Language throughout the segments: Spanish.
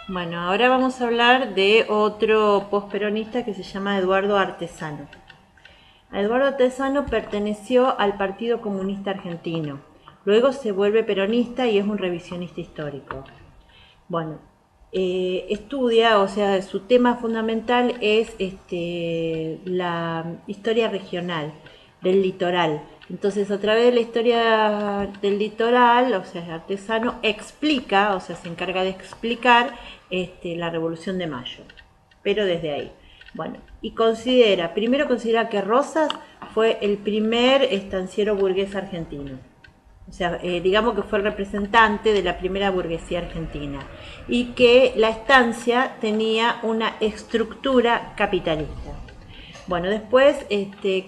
Bueno, ahora vamos a hablar de otro posperonista que se llama Eduardo Artesano. Eduardo Artesano perteneció al Partido Comunista Argentino. Luego se vuelve peronista y es un revisionista histórico. Bueno, estudia, o sea, su tema fundamental es la historia regional del litoral. Entonces, a través de la historia del litoral, o sea, Artesano explica, o sea, se encarga de explicar la Revolución de Mayo, pero desde ahí. Bueno, y primero considera que Rosas fue el primer estanciero burgués argentino. O sea, digamos que fue el representante de la primera burguesía argentina y que la estancia tenía una estructura capitalista. Bueno, después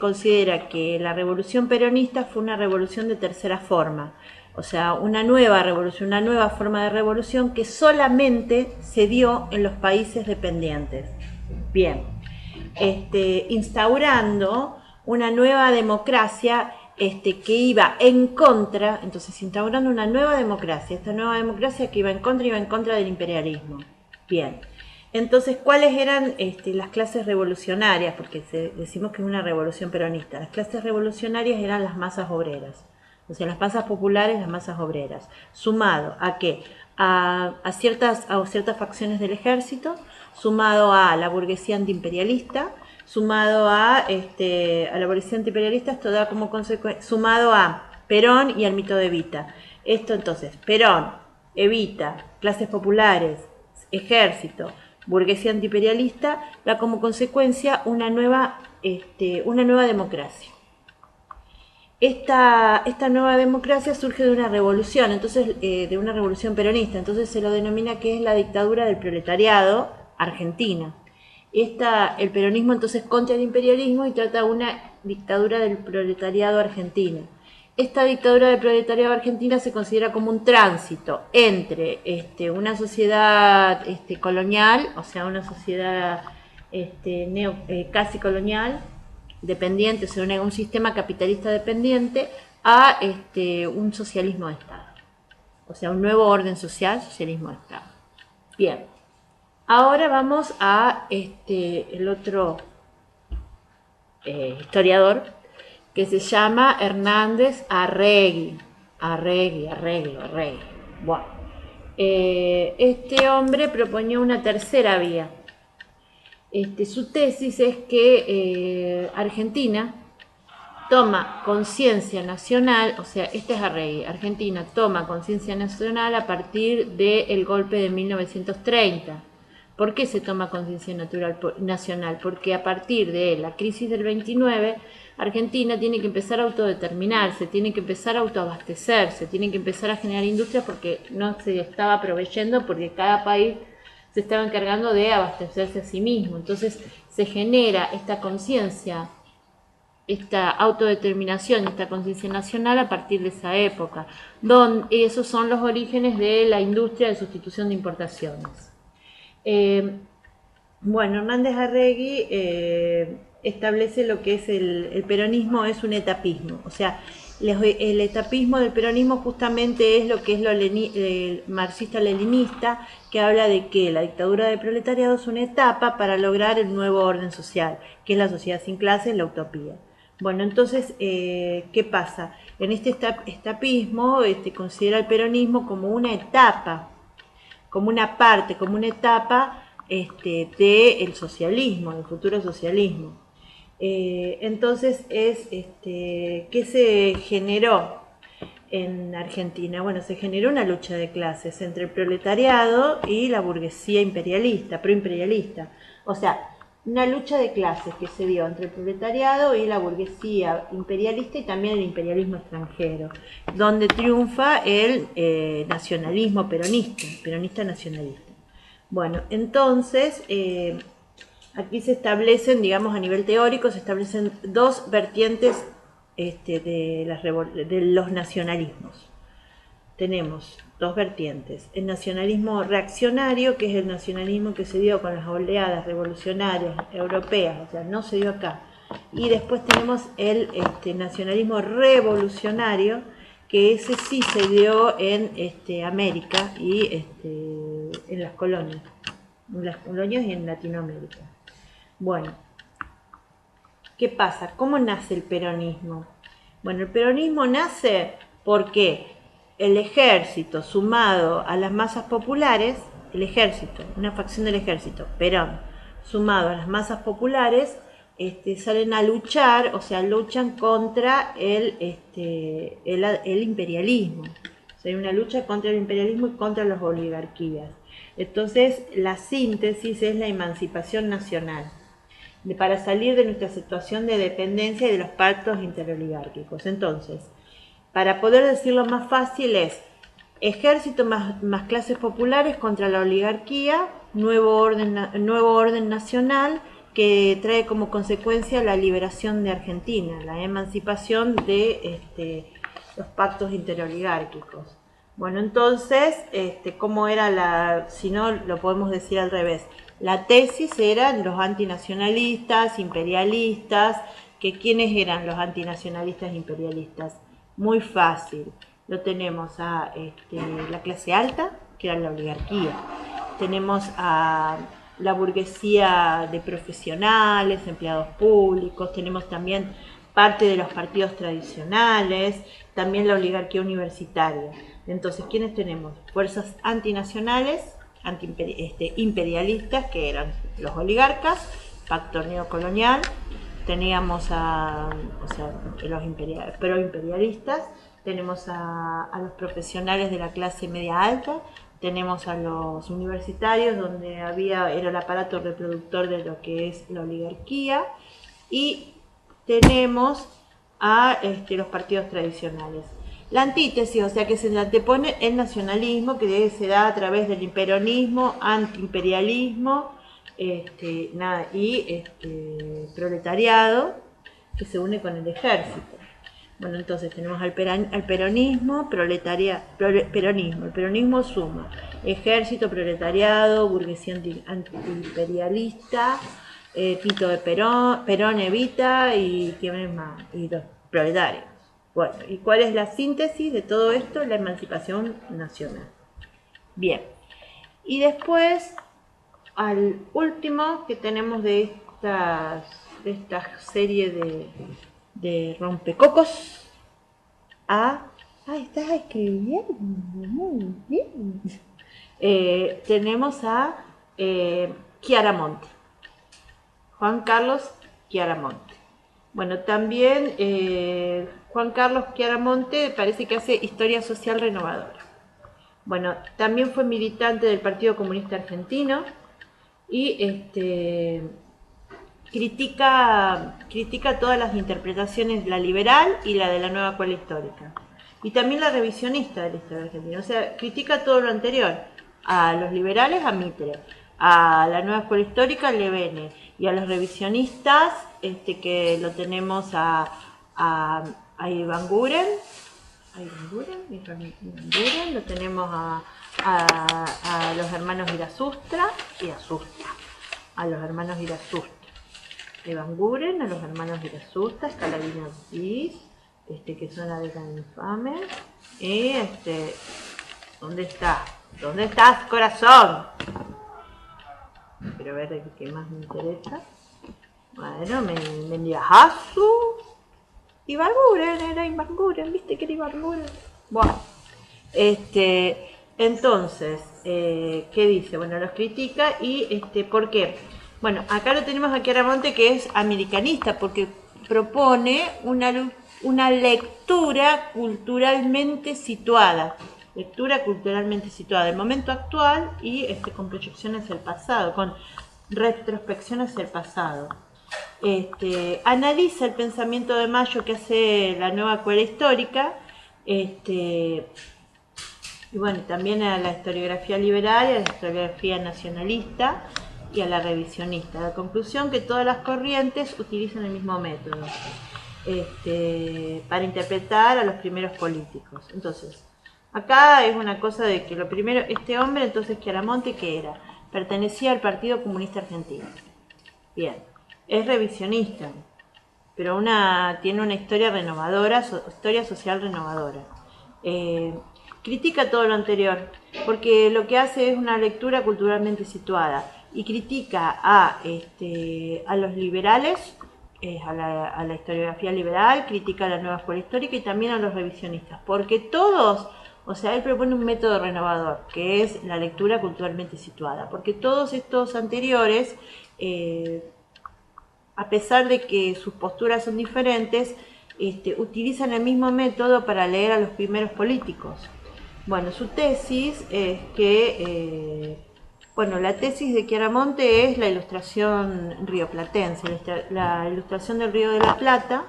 considera que la revolución peronista fue una revolución de tercera forma, o sea, una nueva revolución, una nueva forma de revolución que solamente se dio en los países dependientes. Bien, instaurando una nueva democracia que iba en contra, entonces instaurando una nueva democracia, esta nueva democracia que iba en contra del imperialismo. Bien, entonces, ¿cuáles eran las clases revolucionarias? Porque decimos que es una revolución peronista. Las clases revolucionarias eran las masas obreras, o sea, las masas populares, las masas obreras, sumado a qué? A ciertas facciones del ejército, sumado a la burguesía antiimperialista, sumado a la burguesía antiimperialista, esto da como consecuencia, sumado a Perón y al mito de Evita. Esto entonces, Perón, Evita, clases populares, ejército, burguesía antiimperialista, da como consecuencia una nueva democracia. Esta nueva democracia surge de una revolución, entonces de una revolución peronista, entonces se lo denomina que es la dictadura del proletariado argentina. El peronismo entonces contra el imperialismo y trata una dictadura del proletariado argentino. Esta dictadura del proletariado argentina se considera como un tránsito entre una sociedad colonial, o sea, una sociedad casi colonial, dependiente, o sea, un sistema capitalista dependiente, a un socialismo de Estado. O sea, un nuevo orden social, socialismo de Estado. Bien. Ahora vamos a el otro historiador que se llama Hernández Arregui. Bueno, este hombre proponía una tercera vía. Su tesis es que Argentina toma conciencia nacional, o sea, este es Arregui, Argentina toma conciencia nacional a partir del golpe de 1930. ¿Por qué se toma conciencia nacional? Porque a partir de la crisis del 29, Argentina tiene que empezar a autodeterminarse, tiene que empezar a autoabastecerse, tiene que empezar a generar industrias porque no se estaba proveyendo, porque cada país se estaba encargando de abastecerse a sí mismo. Entonces se genera esta conciencia, esta autodeterminación, esta conciencia nacional a partir de esa época, donde esos son los orígenes de la industria de sustitución de importaciones. Bueno, Hernández Arregui establece lo que es el peronismo, es un etapismo, o sea, el etapismo del peronismo justamente es lo que es el marxista-leninista, que habla de que la dictadura del proletariado es una etapa para lograr el nuevo orden social, que es la sociedad sin clases, la utopía. Bueno, entonces, ¿qué pasa? En este etapismo considera el peronismo como una etapa, como una parte, como una etapa del socialismo, del futuro socialismo. Entonces, ¿qué se generó en Argentina? Bueno, se generó una lucha de clases entre el proletariado y la burguesía imperialista, proimperialista. O sea, una lucha de clases que se dio entre el proletariado y la burguesía imperialista y también el imperialismo extranjero, donde triunfa el nacionalismo peronista nacionalista. Bueno, entonces, aquí se establecen, digamos a nivel teórico, se establecen dos vertientes de los nacionalismos. Tenemos dos vertientes. El nacionalismo reaccionario, que es el nacionalismo que se dio con las oleadas revolucionarias europeas, o sea, no se dio acá. Y después tenemos el nacionalismo revolucionario, que ese sí se dio en América y en las colonias y en Latinoamérica. Bueno, ¿qué pasa? ¿Cómo nace el peronismo? Bueno, el peronismo nace porque el ejército sumado a las masas populares, el ejército, una facción del ejército, Perón, sumado a las masas populares, salen a luchar, o sea, luchan contra el imperialismo. O sea, hay una lucha contra el imperialismo y contra las oligarquías. Entonces, la síntesis es la emancipación nacional, para salir de nuestra situación de dependencia y de los pactos interoligárquicos. Entonces, para poder decirlo más fácil es ejército más clases populares contra la oligarquía, nuevo orden nacional que trae como consecuencia la liberación de Argentina, la emancipación de los pactos interoligárquicos. Bueno, entonces, ¿cómo era si no lo podemos decir al revés? La tesis eran los antinacionalistas, imperialistas, ¿quiénes eran los antinacionalistas imperialistas? Muy fácil, lo tenemos a la clase alta, que era la oligarquía, tenemos a la burguesía de profesionales, empleados públicos, tenemos también parte de los partidos tradicionales, también la oligarquía universitaria. Entonces, ¿quiénes tenemos? Fuerzas antinacionales, imperialistas, que eran los oligarcas, pacto neocolonial, teníamos los proimperialistas, tenemos a los profesionales de la clase media alta, tenemos a los universitarios, donde era el aparato reproductor de lo que es la oligarquía, y tenemos a los partidos tradicionales. La antítesis, o sea que se antepone el nacionalismo, que se da a través del peronismo, antiimperialismo, y proletariado, que se une con el ejército. Bueno, entonces tenemos al peronismo, peronismo. El peronismo suma ejército, proletariado, burguesía antiimperialista, Tito de Perón Evita y ¿quién más? Y los proletarios. Bueno, ¿y cuál es la síntesis de todo esto? La emancipación nacional. Bien, y después, al último que tenemos de esta serie de rompecocos, estás escribiendo muy bien. Tenemos a Chiaramonte, Juan Carlos Chiaramonte. Bueno, también Juan Carlos Chiaramonte parece que hace historia social renovadora. Bueno, también fue militante del Partido Comunista Argentino y critica todas las interpretaciones, la liberal y la de la nueva escuela histórica. Y también la revisionista de la historia argentina. O sea, critica todo lo anterior. A los liberales, a Mitre. A la nueva escuela histórica, a Levene. Y a los revisionistas, que lo tenemos a Iván-Guren. Lo tenemos a los hermanos Irasustra y Asustra. A los hermanos Irasustra. Iván-Guren, a los hermanos Irasustra, Scalabrini Ortiz, que son la década infame. Y ¿dónde está? ¿Dónde estás, corazón? Quiero ver qué más me interesa. Bueno, Mendiajazu. Iván-Guren, era Iván-Guren, ¿viste que era Iván-Guren? Bueno, entonces, ¿qué dice? Bueno, los critica y ¿por qué? Bueno, acá lo tenemos a Chiaramonte, que es americanista, porque propone una lectura culturalmente situada. Del momento actual y con proyección hacia el pasado, con retrospección hacia el pasado. Analiza el pensamiento de Mayo que hace la nueva escuela histórica, y bueno, también a la historiografía liberal y a la historiografía nacionalista y a la revisionista. La conclusión que todas las corrientes utilizan el mismo método para interpretar a los primeros políticos. Entonces, acá es una cosa de que lo primero, este hombre, entonces Chiaramonte, ¿qué era? Pertenecía al Partido Comunista Argentino. Bien, es revisionista, pero tiene una historia renovadora, historia social renovadora. Critica todo lo anterior. porque lo que hace es una lectura culturalmente situada y critica a los liberales, a la historiografía liberal, critica a la nueva escuela histórica y también a los revisionistas, porque todos, o sea, él propone un método renovador, que es la lectura culturalmente situada, porque todos estos anteriores, a pesar de que sus posturas son diferentes, utilizan el mismo método para leer a los primeros políticos. Bueno, su tesis es que, la tesis de Chiaramonte es la ilustración rioplatense, la ilustración del Río de la Plata,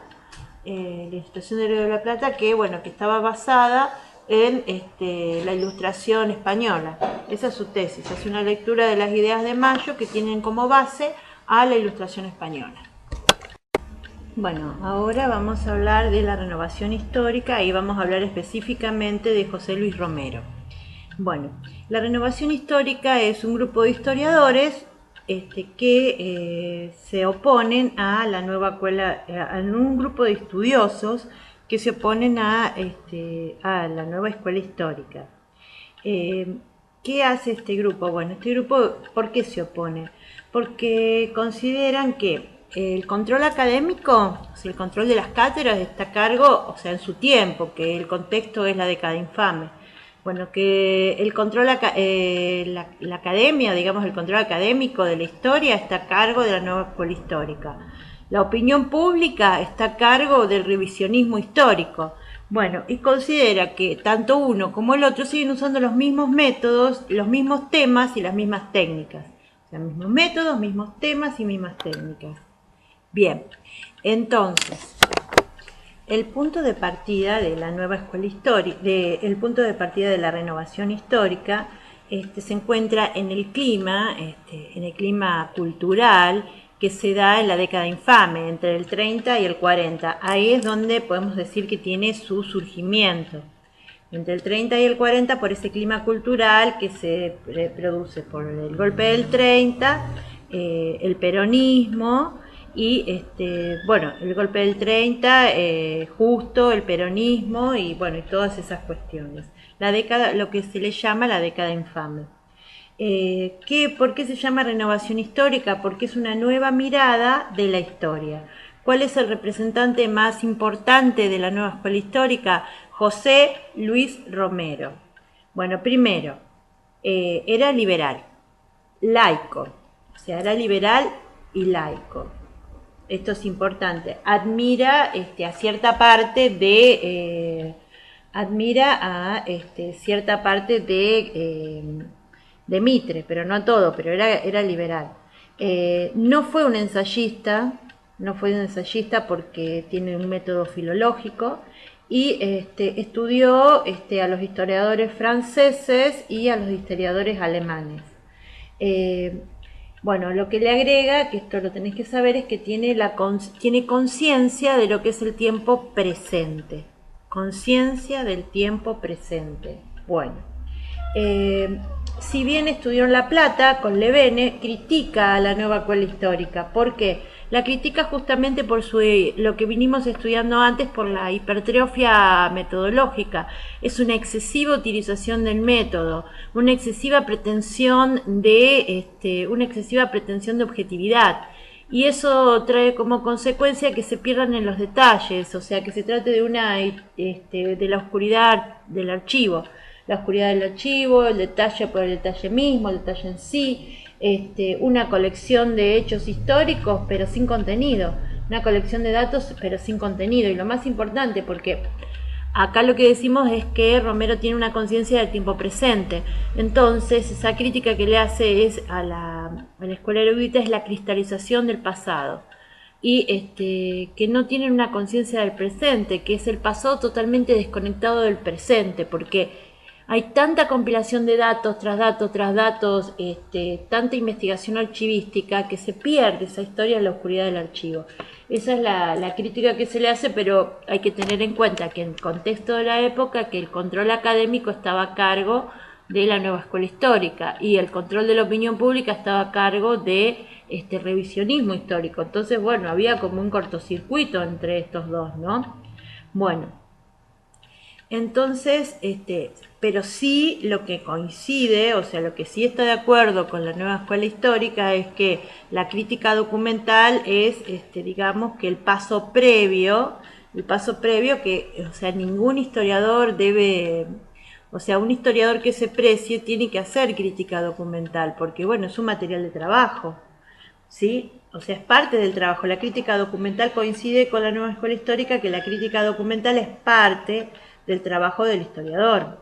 que estaba basada en la ilustración española. Esa es su tesis, hace una lectura de las ideas de Mayo que tienen como base a la ilustración española. Bueno, ahora vamos a hablar de la renovación histórica y vamos a hablar específicamente de José Luis Romero. Bueno, la renovación histórica es un grupo de historiadores que se oponen a la nueva escuela, a un grupo de estudiosos que se oponen a la nueva escuela histórica. ¿Qué hace este grupo? Bueno, este grupo, ¿por qué se opone? Porque consideran que el control académico, o sea, el control de las cátedras está a cargo, o sea, en su tiempo, que el contexto es la década infame. Bueno, que el control, la academia, digamos, el control académico de la historia está a cargo de la nueva escuela histórica. La opinión pública está a cargo del revisionismo histórico. Bueno, y considera que tanto uno como el otro siguen usando los mismos métodos, los mismos temas y las mismas técnicas. O sea, mismos métodos, mismos temas y mismas técnicas. Bien, entonces, el punto de partida de la nueva escuela histórica, el punto de partida de la renovación histórica, se encuentra en el clima cultural que se da en la década infame, entre el 30 y el 40. Ahí es donde podemos decir que tiene su surgimiento. Entre el 30 y el 40, por ese clima cultural que se produce por el golpe del 30, el peronismo y el golpe del 30, justo el peronismo y todas esas cuestiones. La década, lo que se le llama la década infame. ¿Por qué se llama renovación histórica? Porque es una nueva mirada de la historia. ¿Cuál es el representante más importante de la nueva escuela histórica? José Luis Romero. Bueno, primero, era liberal, laico, o sea, era liberal y laico. Esto es importante. Admira a cierta parte de Mitre, pero no a todo, pero era liberal. No fue un ensayista porque tiene un método filológico y estudió a los historiadores franceses y a los historiadores alemanes. Lo que le agrega, que esto lo tenéis que saber, es que tiene conciencia de lo que es el tiempo presente. Conciencia del tiempo presente. Bueno, si bien estudió en La Plata con Levene, critica a la nueva escuela histórica. ¿Por qué? La critica justamente por lo que vinimos estudiando antes, por la hipertrofia metodológica. Es una excesiva utilización del método, una excesiva pretensión de objetividad. Y eso trae como consecuencia que se pierdan en los detalles, o sea, que se trate de la oscuridad del archivo. La oscuridad del archivo, el detalle por el detalle mismo, el detalle en sí, una colección de hechos históricos pero sin contenido, una colección de datos pero sin contenido. Y lo más importante, porque acá lo que decimos es que Romero tiene una conciencia del tiempo presente. Entonces, esa crítica que le hace a la escuela erudita es la cristalización del pasado. Y que no tienen una conciencia del presente, que es el pasado totalmente desconectado del presente, porque hay tanta compilación de datos tras datos, tanta investigación archivística que se pierde esa historia en la oscuridad del archivo. Esa es la crítica que se le hace, pero hay que tener en cuenta que en el contexto de la época, que el control académico estaba a cargo de la nueva escuela histórica y el control de la opinión pública estaba a cargo de revisionismo histórico. Entonces, había como un cortocircuito entre estos dos, ¿no? Bueno. Entonces, pero sí lo que coincide, o sea, lo que sí está de acuerdo con la nueva escuela histórica es que la crítica documental es, digamos, que el paso previo que, o sea, ningún historiador debe, o sea, un historiador que se precie tiene que hacer crítica documental, porque bueno, es un material de trabajo. ¿Sí? O sea, es parte del trabajo. La crítica documental coincide con la nueva escuela histórica, que la crítica documental es parte del trabajo del historiador.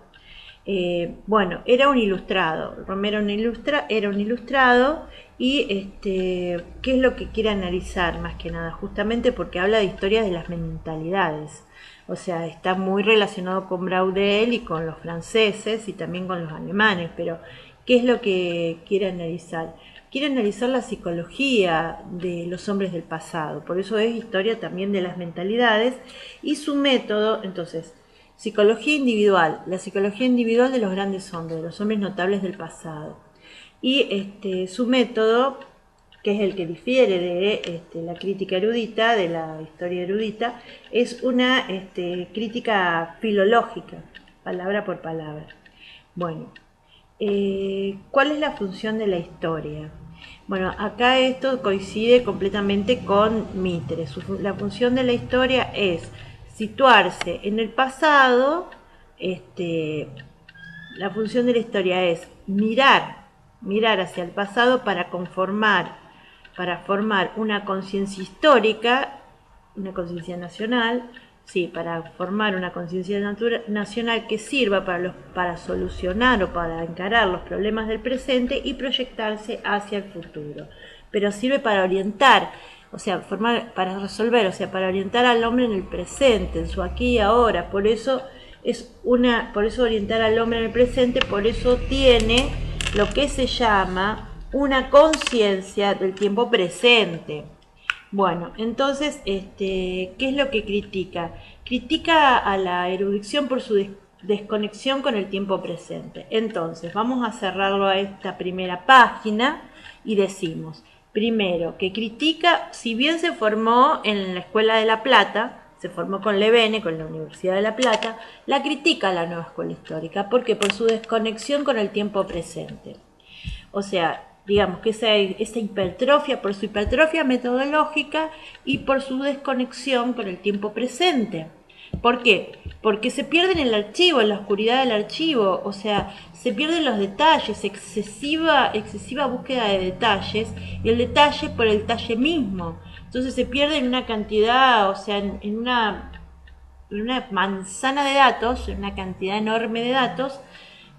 Bueno, era un ilustrado. Romero era un ilustrado y ¿qué es lo que quiere analizar más que nada? Justamente porque habla de historias de las mentalidades. O sea, está muy relacionado con Braudel y con los franceses y también con los alemanes, pero ¿qué es lo que quiere analizar? Quiere analizar la psicología de los hombres del pasado, por eso es historia también de las mentalidades y su método, entonces, psicología individual, la psicología individual de los grandes hombres, de los hombres notables del pasado. Y su método, que es el que difiere de la crítica erudita, de la historia erudita, es una crítica filológica, palabra por palabra. Bueno, ¿cuál es la función de la historia? Bueno, acá esto coincide completamente con Mitre. La función de la historia es situarse en el pasado. La función de la historia es mirar hacia el pasado para formar una conciencia histórica, una conciencia nacional, sí, para formar una conciencia nacional que sirva para solucionar o para encarar los problemas del presente y proyectarse hacia el futuro. Pero sirve para orientar, o sea, para resolver, o sea, para orientar al hombre en el presente, en su aquí y ahora. Por eso orientar al hombre en el presente, por eso tiene lo que se llama una conciencia del tiempo presente. Bueno, entonces, ¿qué es lo que critica? Critica a la erudición por su desconexión con el tiempo presente. Entonces, vamos a cerrarlo a esta primera página y decimos, primero, que critica, si bien se formó en la Escuela de La Plata, se formó con Levene, con la Universidad de La Plata, la critica a la nueva escuela histórica. ¿Por qué? Por su desconexión con el tiempo presente. O sea, digamos que esa hipertrofia, por su hipertrofia metodológica y por su desconexión con el tiempo presente. ¿Por qué? Porque se pierde en el archivo, en la oscuridad del archivo, o sea, se pierden los detalles, excesiva búsqueda de detalles y el detalle por el detalle mismo. Entonces se pierde en una cantidad, o sea, en una manzana de datos, en una cantidad enorme de datos,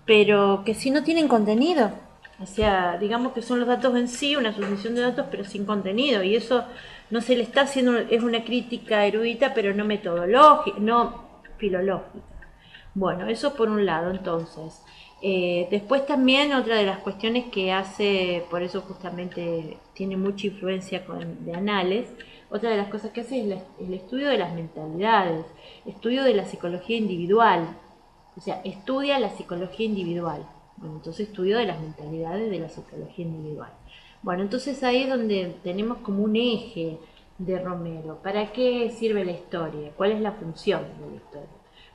pero que si no tienen contenido. O sea, digamos que son los datos en sí, una sucesión de datos, pero sin contenido. Y eso no se le está haciendo, es una crítica erudita, pero no metodológica, no filológica. Bueno, eso por un lado, entonces. Después también otra de las cuestiones que hace, por eso justamente tiene mucha influencia de Anales, otra de las cosas que hace es el estudio de las mentalidades, estudio de la psicología individual, o sea, estudia la psicología individual. Bueno, entonces estudio de las mentalidades de la psicología individual. Bueno, entonces ahí es donde tenemos como un eje de Romero. ¿Para qué sirve la historia? ¿Cuál es la función de la historia?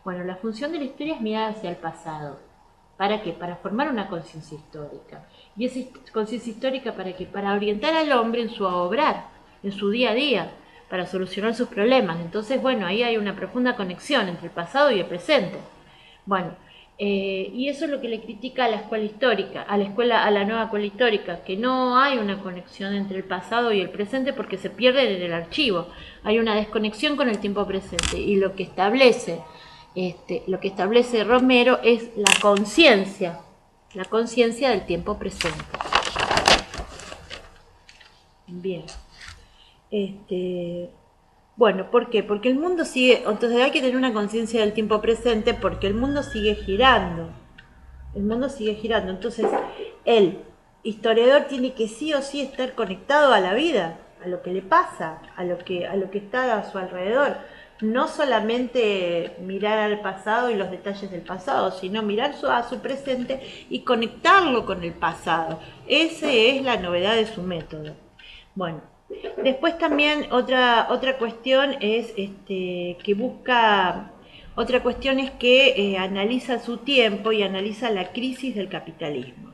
Bueno, la función de la historia es mirar hacia el pasado. ¿Para qué? Para formar una conciencia histórica. ¿Y esa conciencia histórica para qué? Para orientar al hombre en su obrar, en su día a día, para solucionar sus problemas. Entonces, bueno, ahí hay una profunda conexión entre el pasado y el presente. Bueno, y eso es lo que le critica a la escuela histórica, a la nueva escuela histórica, que no hay una conexión entre el pasado y el presente porque se pierde en el archivo. Hay una desconexión con el tiempo presente y lo que establece Romero es la conciencia del tiempo presente. Bien. Bueno, ¿por qué? Porque el mundo sigue, entonces hay que tener una conciencia del tiempo presente porque el mundo sigue girando. El mundo sigue girando. Entonces, el historiador tiene que sí o sí estar conectado a la vida, a lo que le pasa, a lo que está a su alrededor. No solamente mirar al pasado y los detalles del pasado, sino mirar a su presente y conectarlo con el pasado. Esa es la novedad de su método. Bueno, después también otra cuestión es que busca, Otra cuestión es que analiza su tiempo y analiza la crisis del capitalismo.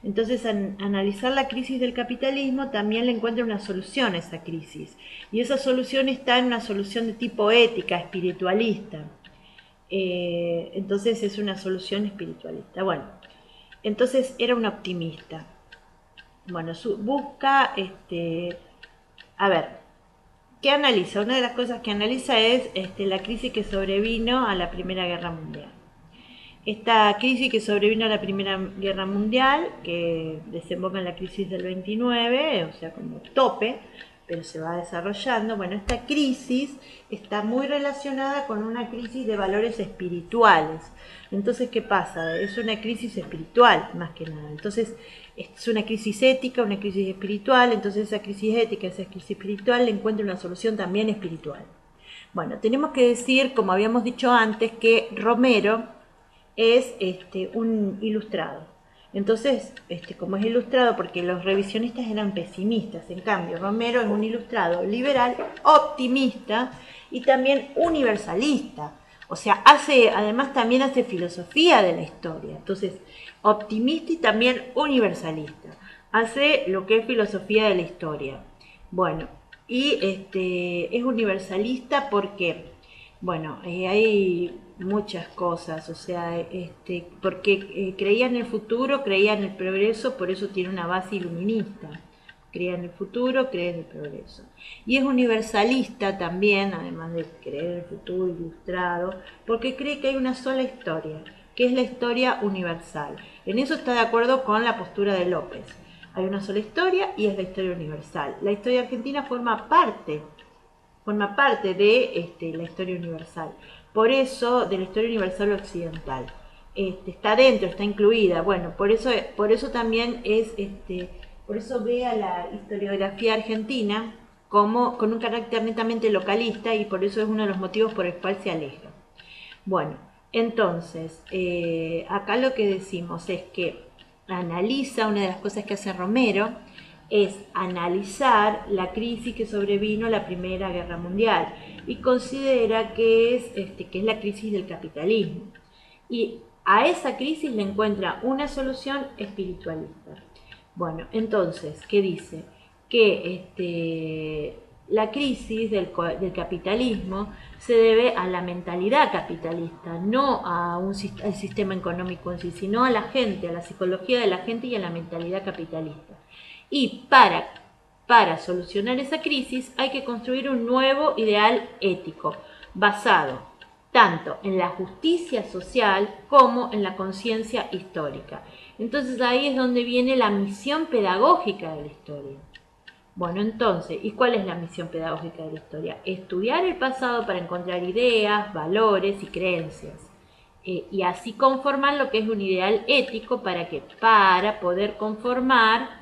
Entonces, analizar la crisis del capitalismo también le encuentra una solución a esa crisis. Y esa solución está en una solución de tipo ética, espiritualista. Entonces es una solución espiritualista. Bueno, entonces era un optimista. Bueno, busca, a ver, ¿qué analiza? Una de las cosas que analiza es la crisis que sobrevino a la Primera Guerra Mundial. Esta crisis que sobrevino a la Primera Guerra Mundial, que desemboca en la crisis del 29, o sea, como tope, pero se va desarrollando. Bueno, esta crisis está muy relacionada con una crisis de valores espirituales. Entonces, ¿qué pasa? Es una crisis espiritual, más que nada. Entonces, es una crisis ética, una crisis espiritual. Entonces, esa crisis ética, esa crisis espiritual, le encuentra una solución también espiritual. Bueno, tenemos que decir, como habíamos dicho antes, que Romero es un ilustrado. Entonces, como es ilustrado, porque los revisionistas eran pesimistas, en cambio, Romero es un ilustrado liberal, optimista y también universalista. O sea, además también hace filosofía de la historia. Entonces, optimista y también universalista. Hace lo que es filosofía de la historia. Bueno, y es universalista porque, bueno, hay muchas cosas, o sea, porque creía en el futuro, creía en el progreso, por eso tiene una base iluminista. Creía en el futuro, cree en el progreso. Y es universalista también, además de creer en el futuro ilustrado, porque cree que hay una sola historia, que es la historia universal. En eso está de acuerdo con la postura de López. Hay una sola historia y es la historia universal. La historia argentina forma parte de la historia universal. Por eso, de la historia universal occidental. Está dentro, está incluida. Bueno, por eso también por eso ve a la historiografía argentina como con un carácter netamente localista y por eso es uno de los motivos por el cual se aleja. Bueno, entonces, acá lo que decimos es que analiza, una de las cosas que hace Romero, es analizar la crisis que sobrevino a la Primera Guerra Mundial y considera que es la crisis del capitalismo. Y a esa crisis le encuentra una solución espiritualista. Bueno, entonces, ¿qué dice? Que la crisis del capitalismo se debe a la mentalidad capitalista, no al sistema económico en sí, sino a la gente, a la psicología de la gente y a la mentalidad capitalista. Y para solucionar esa crisis hay que construir un nuevo ideal ético, basado tanto en la justicia social como en la conciencia histórica. Entonces ahí es donde viene la misión pedagógica de la historia. Bueno, entonces, ¿y cuál es la misión pedagógica de la historia? Estudiar el pasado para encontrar ideas, valores y creencias. Y así conformar lo que es un ideal ético para poder conformar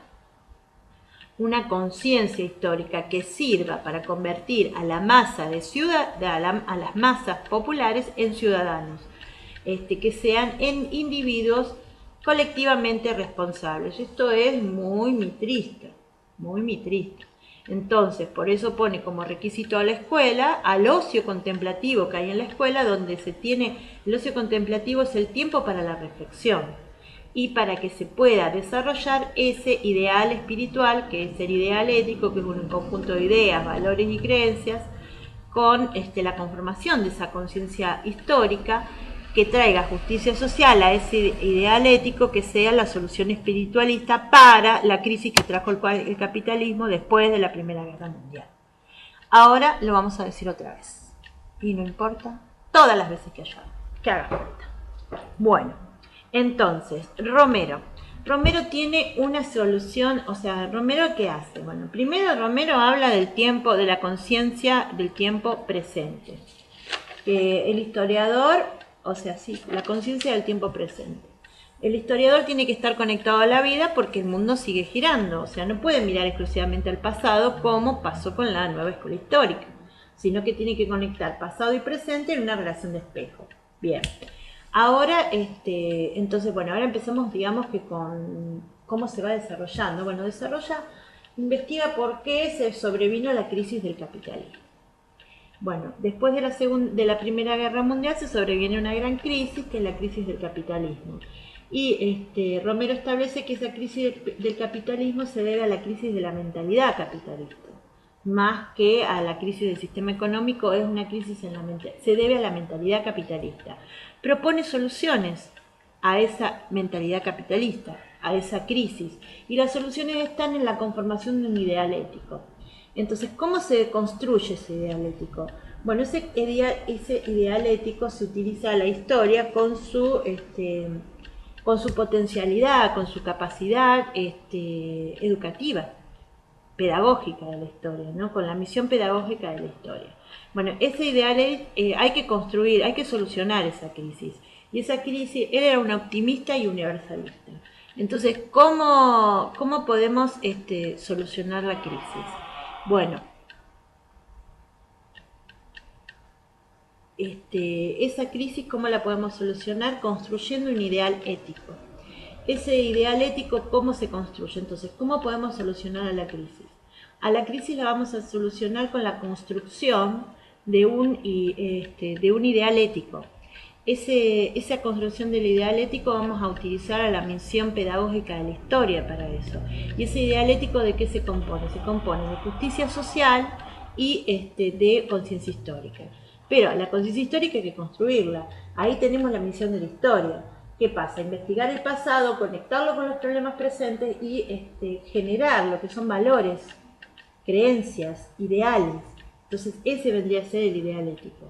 una conciencia histórica que sirva para convertir a la masa a las masas populares en ciudadanos, que sean en individuos colectivamente responsables. Esto es muy mitrista, muy mitrista. Entonces, por eso pone como requisito a la escuela, al ocio contemplativo que hay en la escuela, donde el ocio contemplativo es el tiempo para la reflexión y para que se pueda desarrollar ese ideal espiritual, que es el ideal ético, que es un conjunto de ideas, valores y creencias, con la conformación de esa conciencia histórica que traiga justicia social a ese ideal ético, que sea la solución espiritualista para la crisis que trajo el capitalismo después de la Primera Guerra Mundial. Ahora lo vamos a decir otra vez, y no importa todas las veces que haga falta. Bueno, entonces, Romero tiene una solución, o sea, ¿Romero qué hace? Bueno, primero Romero habla del tiempo, de la conciencia del tiempo presente. El historiador, o sea, sí, la conciencia del tiempo presente. El historiador tiene que estar conectado a la vida porque el mundo sigue girando, o sea, no puede mirar exclusivamente al pasado como pasó con la nueva escuela histórica, sino que tiene que conectar pasado y presente en una relación de espejo. Bien. Ahora, entonces, bueno, ahora empezamos, digamos que con cómo se va desarrollando. Bueno, investiga por qué se sobrevino la crisis del capitalismo. Bueno, después de la Primera Guerra Mundial se sobreviene una gran crisis, que es la crisis del capitalismo. Y Romero establece que esa crisis del capitalismo se debe a la crisis de la mentalidad capitalista, más que a la crisis del sistema económico. Es una crisis se debe a la mentalidad capitalista. Propone soluciones a esa mentalidad capitalista, a esa crisis, y las soluciones están en la conformación de un ideal ético. Entonces, ¿cómo se construye ese ideal ético? Bueno, ese ideal ético se utiliza la historia con su potencialidad, con su capacidad educativa, pedagógica de la historia, ¿no? Con la misión pedagógica de la historia. Bueno, ese ideal hay que construir, hay que solucionar esa crisis. Y esa crisis, él era un optimista y universalista. Entonces, ¿cómo podemos solucionar la crisis? Bueno, esa crisis, ¿cómo la podemos solucionar? Construyendo un ideal ético. Ese ideal ético, ¿cómo se construye? Entonces, ¿cómo podemos solucionar a la crisis? A la crisis la vamos a solucionar con la construcción de un ideal ético. Esa construcción del ideal ético vamos a utilizar a la misión pedagógica de la historia para eso. ¿Y ese ideal ético de qué se compone? Se compone de justicia social y de conciencia histórica. Pero la conciencia histórica hay que construirla. Ahí tenemos la misión de la historia. ¿Qué pasa? Investigar el pasado, conectarlo con los problemas presentes y generar lo que son valores, creencias, ideales. Entonces ese vendría a ser el ideal ético.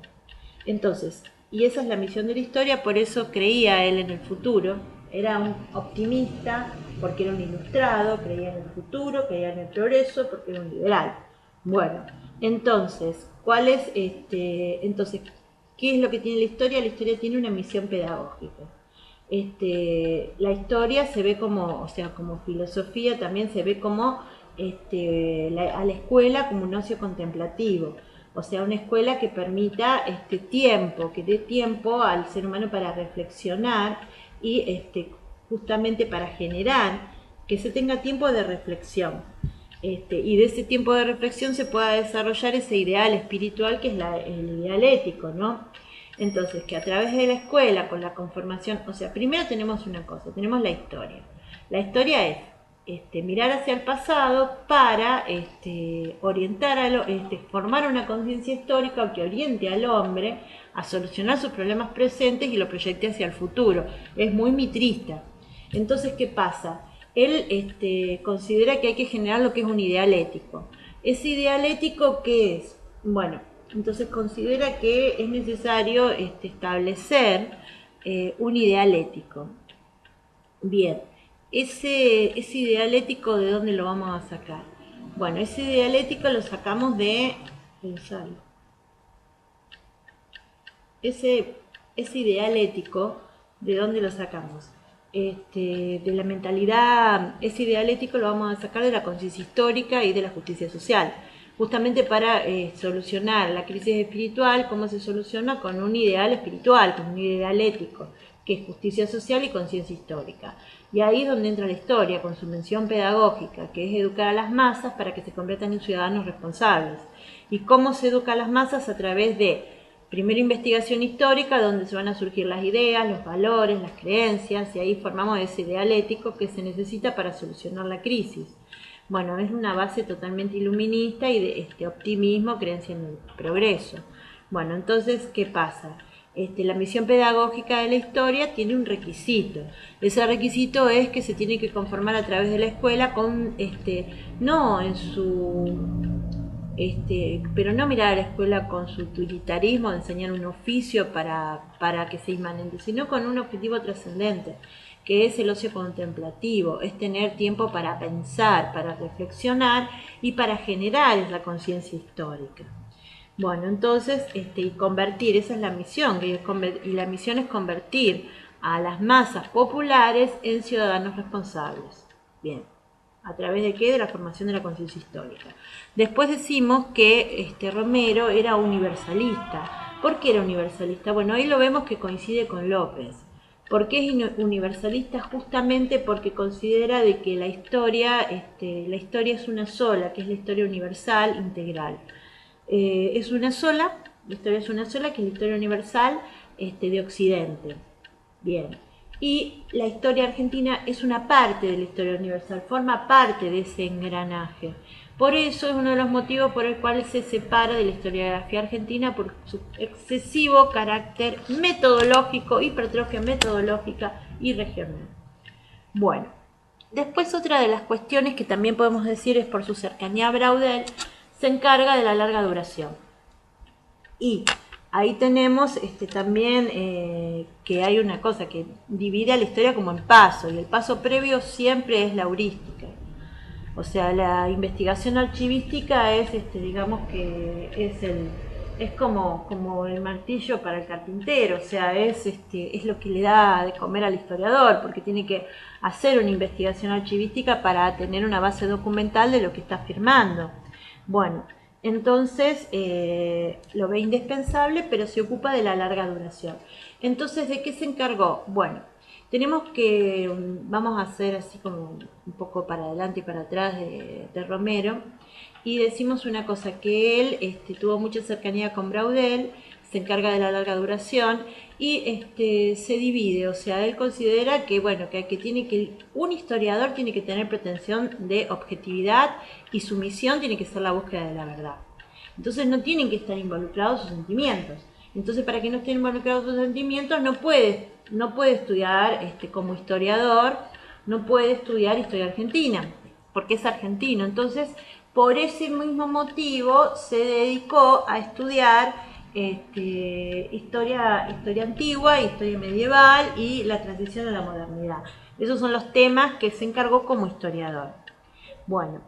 Entonces, y esa es la misión de la historia, por eso creía él en el futuro. Era un optimista porque era un ilustrado, creía en el futuro, creía en el progreso porque era un liberal. Bueno, entonces, entonces, ¿qué es lo que tiene la historia? La historia tiene una misión pedagógica. La historia se ve como, o sea, como filosofía, también se ve como a la escuela como un ocio contemplativo. O sea, una escuela que permita que dé tiempo al ser humano para reflexionar y justamente para generar que se tenga tiempo de reflexión. Y de ese tiempo de reflexión se pueda desarrollar ese ideal espiritual que es el ideal ético, ¿no? Entonces, que a través de la escuela, con la conformación, o sea, primero tenemos una cosa, tenemos la historia. La historia es mirar hacia el pasado para orientar formar una conciencia histórica que oriente al hombre a solucionar sus problemas presentes y lo proyecte hacia el futuro. Es muy mitrista. Entonces, ¿qué pasa? Él considera que hay que generar lo que es un ideal ético. ¿Ese ideal ético qué es? Bueno, entonces considera que es necesario establecer un ideal ético. Bien, ese ideal ético, ¿de dónde lo vamos a sacar? Bueno, ese ideal ético lo sacamos de pensarlo. Ese ideal ético, ¿de dónde lo sacamos? De la mentalidad. Ese ideal ético lo vamos a sacar de la conciencia histórica y de la justicia social, justamente para solucionar la crisis espiritual. ¿Cómo se soluciona? Con un ideal espiritual, con un ideal ético, que es justicia social y conciencia histórica. Y ahí es donde entra la historia, con su mención pedagógica, que es educar a las masas para que se conviertan en ciudadanos responsables. ¿Y cómo se educa a las masas? A través de, primero, investigación histórica, donde se van a surgir las ideas, los valores, las creencias, y ahí formamos ese ideal ético que se necesita para solucionar la crisis. Bueno, es una base totalmente iluminista y de optimismo, creencia en el progreso. Bueno, entonces, ¿qué pasa? La misión pedagógica de la historia tiene un requisito. Ese requisito es que se tiene que conformar a través de la escuela con, no en su, pero no mirar a la escuela con su utilitarismo de enseñar un oficio para que sea inmanente, sino con un objetivo trascendente, que es el ocio contemplativo, es tener tiempo para pensar, para reflexionar y para generar esa conciencia histórica. Bueno, entonces, y convertir, esa es la misión, y la misión es convertir a las masas populares en ciudadanos responsables. Bien, ¿a través de qué? De la formación de la conciencia histórica. Después decimos que Romero era universalista. ¿Por qué era universalista? Bueno, ahí lo vemos que coincide con López. ¿Por qué es universalista? Justamente porque considera de que la historia es una sola, que es la historia universal, integral. es una sola, la historia es una sola, que es la historia universal de Occidente. Bien. Y la historia argentina es una parte de la historia universal, forma parte de ese engranaje. Por eso es uno de los motivos por el cual se separa de la historiografía argentina, por su excesivo carácter metodológico, hipertrofia metodológica y regional. Bueno, después otra de las cuestiones que también podemos decir es por su cercanía a Braudel, se encarga de la larga duración. Y ahí tenemos también que hay una cosa que divide a la historia como en paso, y el paso previo siempre es la heurística. O sea, la investigación archivística es, digamos que es como el martillo para el carpintero, o sea, es lo que le da de comer al historiador, porque tiene que hacer una investigación archivística para tener una base documental de lo que está afirmando. Bueno, entonces lo ve indispensable, pero se ocupa de la larga duración. Entonces, ¿de qué se encargó? Bueno, tenemos que, vamos a hacer así como un poco para adelante y para atrás de Romero, y decimos una cosa, que él tuvo mucha cercanía con Braudel, se encarga de la larga duración y se divide, o sea, él considera que, bueno, que tiene que, un historiador tiene que tener pretensión de objetividad y su misión tiene que ser la búsqueda de la verdad. Entonces no tienen que estar involucrados sus sentimientos. Entonces, para que no estén involucrados sus sentimientos, no puede estudiar como historiador, no puede estudiar historia argentina, porque es argentino. Entonces, por ese mismo motivo, se dedicó a estudiar historia antigua, historia medieval y la transición a la modernidad. Esos son los temas que se encargó como historiador. Bueno,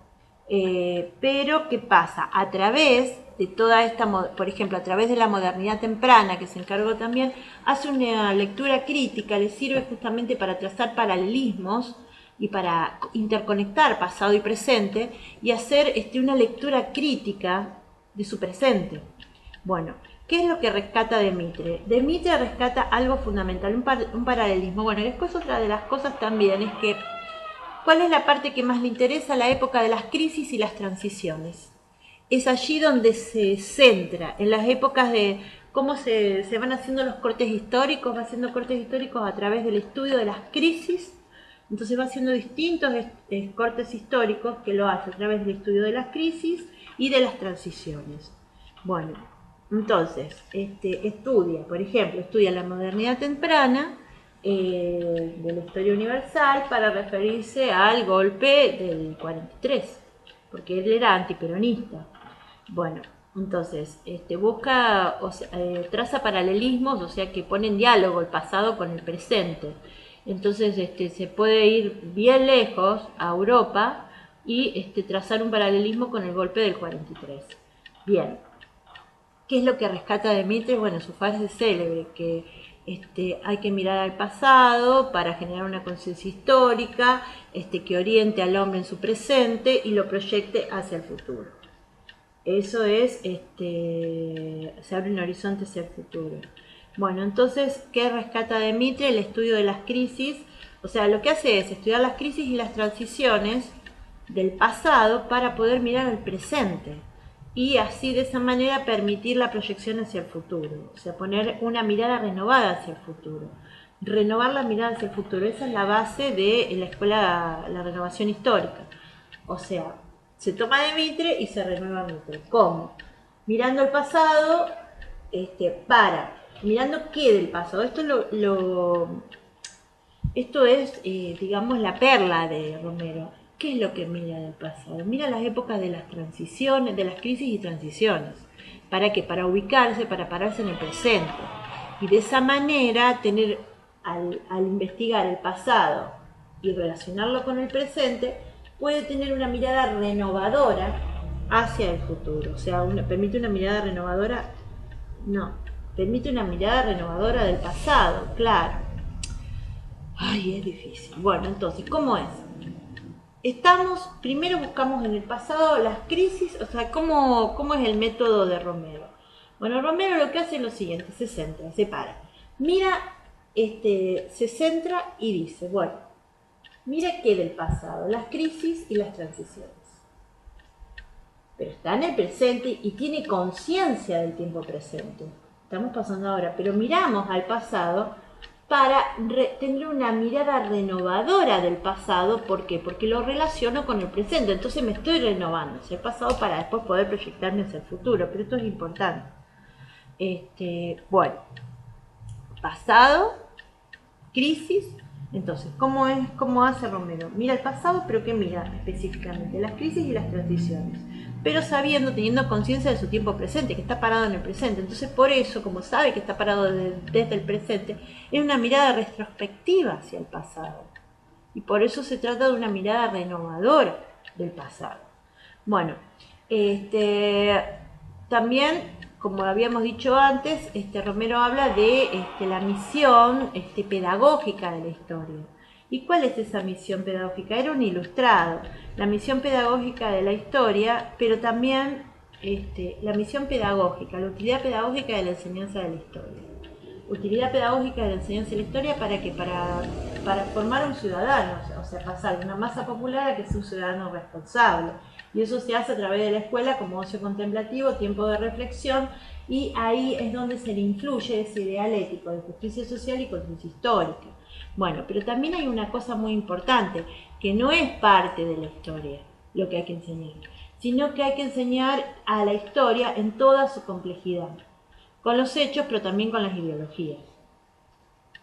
pero ¿qué pasa? A través de toda esta, por ejemplo, a través de la modernidad temprana, que se encargó también, hace una lectura crítica, le sirve justamente para trazar paralelismos y para interconectar pasado y presente y hacer una lectura crítica de su presente. Bueno, ¿qué es lo que rescata de Mitre? De Mitre rescata algo fundamental, un paralelismo. Bueno, y después otra de las cosas también es que ¿cuál es la parte que más le interesa? La época de las crisis y las transiciones. Es allí donde se centra, en las épocas de cómo se van haciendo los cortes históricos, va haciendo cortes históricos a través del estudio de las crisis, entonces va haciendo distintos cortes históricos que lo hace a través del estudio de las crisis y de las transiciones. Bueno, entonces, estudia, por ejemplo, estudia la modernidad temprana, de la historia universal para referirse al golpe del 43, porque él era antiperonista. Bueno, entonces busca, o sea, traza paralelismos, o sea que pone en diálogo el pasado con el presente. Entonces se puede ir bien lejos a Europa y trazar un paralelismo con el golpe del 43. Bien, ¿qué es lo que rescata de Mitre? Bueno, su frase célebre, que hay que mirar al pasado para generar una conciencia histórica que oriente al hombre en su presente y lo proyecte hacia el futuro. Eso es, se abre un horizonte hacia el futuro. Bueno, entonces, ¿qué rescata de Mitre? El estudio de las crisis. O sea, lo que hace es estudiar las crisis y las transiciones del pasado para poder mirar al presente. Y así de esa manera permitir la proyección hacia el futuro, o sea, poner una mirada renovada hacia el futuro, renovar la mirada hacia el futuro, esa es la base de la escuela, la renovación histórica, o sea, se toma de Mitre y se renueva Mitre. ¿Cómo? Mirando el pasado, mirando qué del pasado, esto es, digamos, la perla de Romero. ¿Qué es lo que mira del pasado? Mira las épocas de las transiciones, de las crisis y transiciones. ¿Para qué? Para ubicarse, para pararse en el presente. Y de esa manera, tener, al investigar el pasado y relacionarlo con el presente, puede tener una mirada renovadora hacia el futuro. O sea, permite una mirada renovadora, no, permite una mirada renovadora del pasado, claro. Ay, es difícil. Bueno, entonces, ¿cómo es? Primero buscamos en el pasado las crisis, o sea, ¿cómo es el método de Romero? Bueno, Romero lo que hace es lo siguiente, se centra, se para. Mira, se centra y dice, bueno, mira qué del pasado, las crisis y las transiciones. pero está en el presente y tiene conciencia del tiempo presente. Estamos pasando ahora, pero miramos al pasado para tener una mirada renovadora del pasado. ¿Por qué? Porque lo relaciono con el presente, entonces me estoy renovando hacia el pasado para después poder proyectarme hacia el futuro, pero esto es importante. Bueno, pasado, crisis. Entonces, ¿cómo hace Romero? Mira el pasado, pero ¿qué mira específicamente? Las crisis y las transiciones, pero sabiendo, teniendo conciencia de su tiempo presente, que está parado en el presente. Entonces, por eso, como sabe que está parado desde el presente, es una mirada retrospectiva hacia el pasado. Y por eso se trata de una mirada renovadora del pasado. Bueno, también, como habíamos dicho antes, Romero habla de la misión pedagógica de la historia. ¿Y cuál es esa misión pedagógica? Era un ilustrado. La misión pedagógica de la historia, pero también la misión pedagógica, la utilidad pedagógica de la enseñanza de la historia. Utilidad pedagógica de la enseñanza de la historia, ¿para qué? Para formar un ciudadano, o sea, pasar de una masa popular a que sea un ciudadano responsable. Y eso se hace a través de la escuela como ocio contemplativo, tiempo de reflexión, y ahí es donde se le influye ese ideal ético de justicia social y conciencia histórica. Bueno, pero también hay una cosa muy importante, que no es parte de la historia lo que hay que enseñar, sino que hay que enseñar a la historia en toda su complejidad, con los hechos, pero también con las ideologías.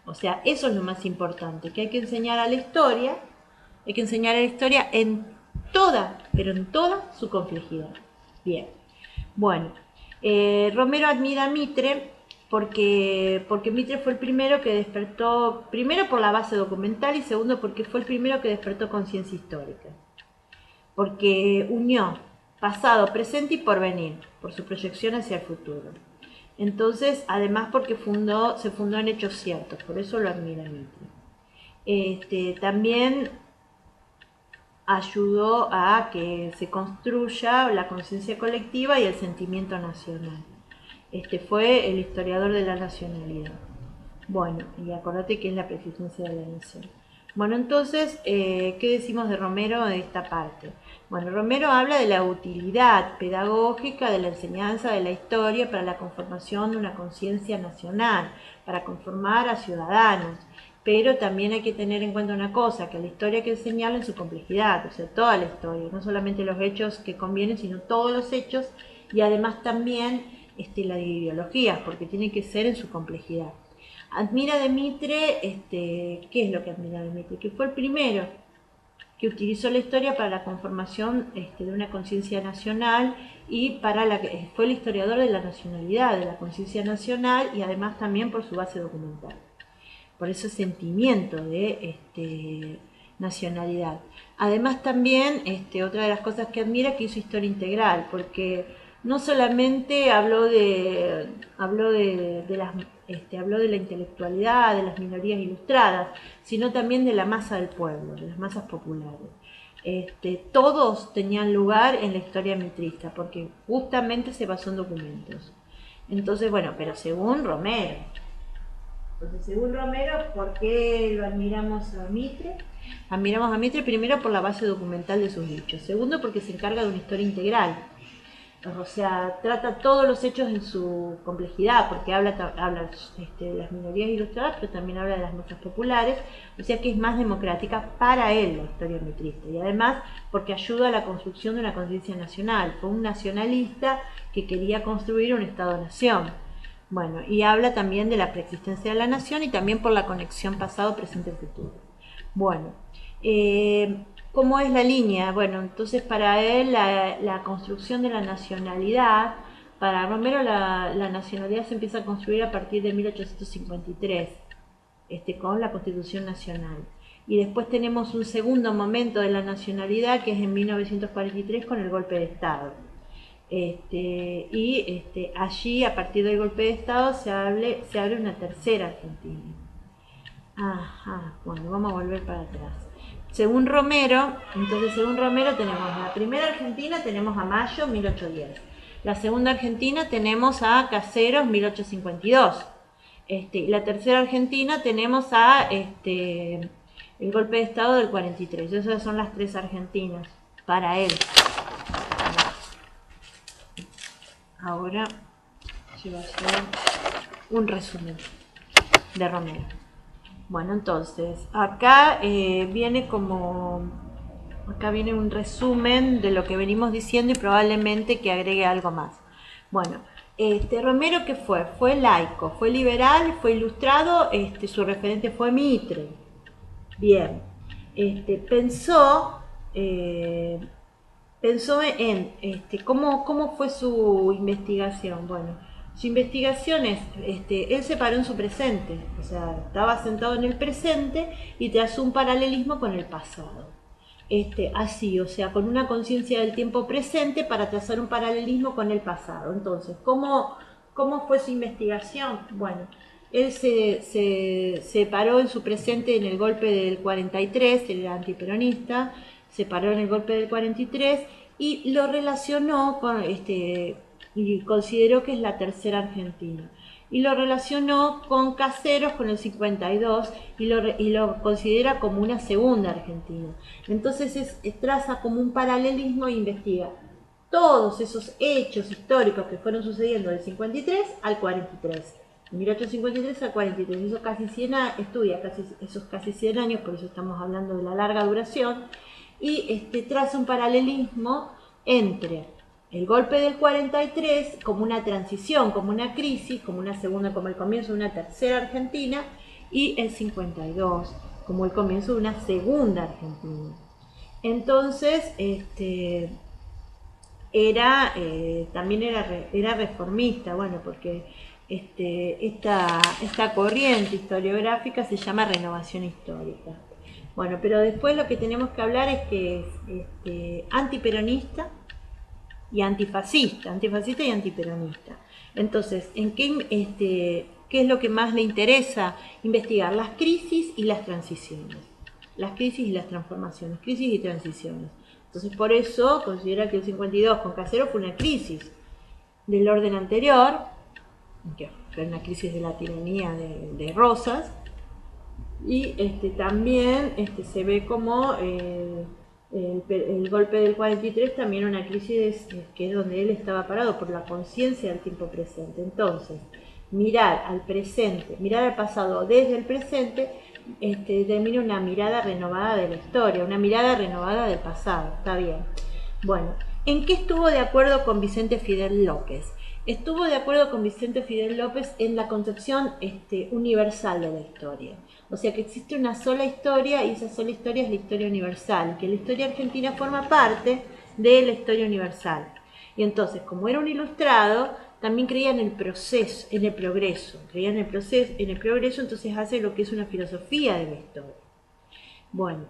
O sea, eso es lo más importante, que hay que enseñar a la historia, en toda, pero en toda su complejidad. Bien, bueno, Romero admira a Mitre porque Mitre fue el primero que despertó, primero por la base documental y segundo porque fue el primero que despertó conciencia histórica, porque unió pasado, presente y porvenir, por su proyección hacia el futuro. Entonces, además porque se fundó en hechos ciertos, por eso lo admira Mitre. También ayudó a que se construya la conciencia colectiva y el sentimiento nacional. Fue el historiador de la nacionalidad. Bueno, y acordate que es la preexistencia de la nación. Bueno, entonces, ¿qué decimos de Romero de esta parte? Bueno, Romero habla de la utilidad pedagógica de la enseñanza de la historia para la conformación de una conciencia nacional, para conformar a ciudadanos. Pero también hay que tener en cuenta una cosa, que la historia hay que enseñarla en su complejidad, o sea, toda la historia, no solamente los hechos que convienen, sino todos los hechos, y además también la de ideologías, porque tiene que ser en su complejidad. Admira de Mitre, ¿qué es lo que admira de Mitre? Que fue el primero que utilizó la historia para la conformación de una conciencia nacional y fue el historiador de la nacionalidad, de la conciencia nacional, y además también por su base documental, por ese sentimiento de nacionalidad. Además también, otra de las cosas que admira, que hizo historia integral, porque no solamente habló de la intelectualidad, de las minorías ilustradas, sino también de la masa del pueblo, de las masas populares. Todos tenían lugar en la historia mitrista, porque justamente se basó en documentos. Entonces, bueno, pero según Romero. Entonces, según Romero, ¿por qué lo admiramos a Mitre? Admiramos a Mitre primero por la base documental de sus dichos. Segundo, porque se encarga de una historia integral. O sea, trata todos los hechos en su complejidad, porque habla de las minorías ilustradas, pero también habla de las masas populares, o sea que es más democrática para él la historia mitrista. Y además porque ayuda a la construcción de una conciencia nacional. Fue un nacionalista que quería construir un Estado-nación. Bueno, y habla también de la preexistencia de la nación y también por la conexión pasado, presente y futuro. Bueno, ¿cómo es la línea? Bueno, entonces para él la construcción de la nacionalidad, para Romero la nacionalidad se empieza a construir a partir de 1853, con la Constitución Nacional. Y después tenemos un segundo momento de la nacionalidad que es en 1943 con el golpe de Estado. Allí, a partir del golpe de Estado, se abre una tercera Argentina. Bueno, vamos a volver para atrás. Según Romero tenemos la primera Argentina, tenemos a Mayo, 1810. La segunda Argentina tenemos a Caseros, 1852. La tercera Argentina tenemos a el golpe de Estado del 43. Esas son las tres Argentinas para él. ahora se va a hacer un resumen de Romero. Bueno, entonces, acá viene un resumen de lo que venimos diciendo y probablemente que agregue algo más. Bueno, Romero, ¿qué fue? Fue laico, fue liberal, fue ilustrado, su referente fue Mitre. Bien, pensó en cómo fue su investigación. Bueno, su investigación es, él se paró en su presente, o sea, estaba sentado en el presente y trazó un paralelismo con el pasado. Así, o sea, con una conciencia del tiempo presente para trazar un paralelismo con el pasado. Entonces, ¿cómo fue su investigación? Bueno, él se paró en su presente en el golpe del 43, él era antiperonista, se paró en el golpe del 43 y lo relacionó con, y consideró que es la tercera Argentina. Y lo relacionó con Caseros, con el 52, y lo considera como una segunda Argentina. Entonces traza como un paralelismo e investiga todos esos hechos históricos que fueron sucediendo del 53 al 43. De 1853 al 43, eso casi 100 años, estudia esos casi 100 años, por eso estamos hablando de la larga duración, y traza un paralelismo entre el golpe del 43 como una transición, como una crisis, como una segunda, como el comienzo de una tercera Argentina, y el 52 como el comienzo de una segunda Argentina. Entonces, también era reformista, bueno, porque esta corriente historiográfica se llama renovación histórica. Bueno, pero después lo que tenemos que hablar es que es antiperonista y antifascista y antiperonista. Entonces, ¿qué es lo que más le interesa? Investigar las crisis y las transiciones. Las crisis y las transformaciones, crisis y transiciones. Entonces, por eso considera que el 52 con Casero fue una crisis del orden anterior, que fue una crisis de la tiranía de Rosas, y también se ve como el golpe del 43 también una crisis que es donde él estaba parado por la conciencia del tiempo presente. Entonces, mirar al presente, mirar al pasado desde el presente, determina una mirada renovada de la historia, una mirada renovada del pasado. Está bien. Bueno, ¿en qué estuvo de acuerdo con Vicente Fidel López? Estuvo de acuerdo con Vicente Fidel López en la concepción universal de la historia. O sea que existe una sola historia y esa sola historia es la historia universal, que la historia argentina forma parte de la historia universal. Y entonces, como era un ilustrado, también creía en el proceso, en el progreso. Creía en el proceso, en el progreso, entonces hace lo que es una filosofía de la historia. Bueno,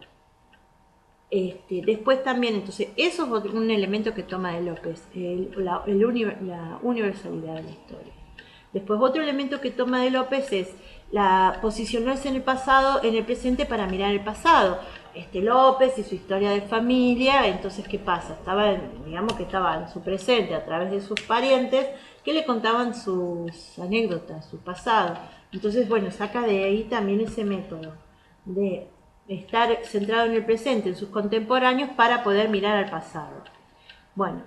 después también, entonces, eso es un elemento que toma de López, la universalidad de la historia. Después, otro elemento que toma de López es posicionarse en el pasado, en el presente para mirar el pasado. López y su historia de familia, entonces, ¿qué pasa? Digamos que estaba en su presente a través de sus parientes que le contaban sus anécdotas, su pasado. Entonces, bueno, saca de ahí también ese método de estar centrado en el presente, en sus contemporáneos, para poder mirar al pasado. Bueno,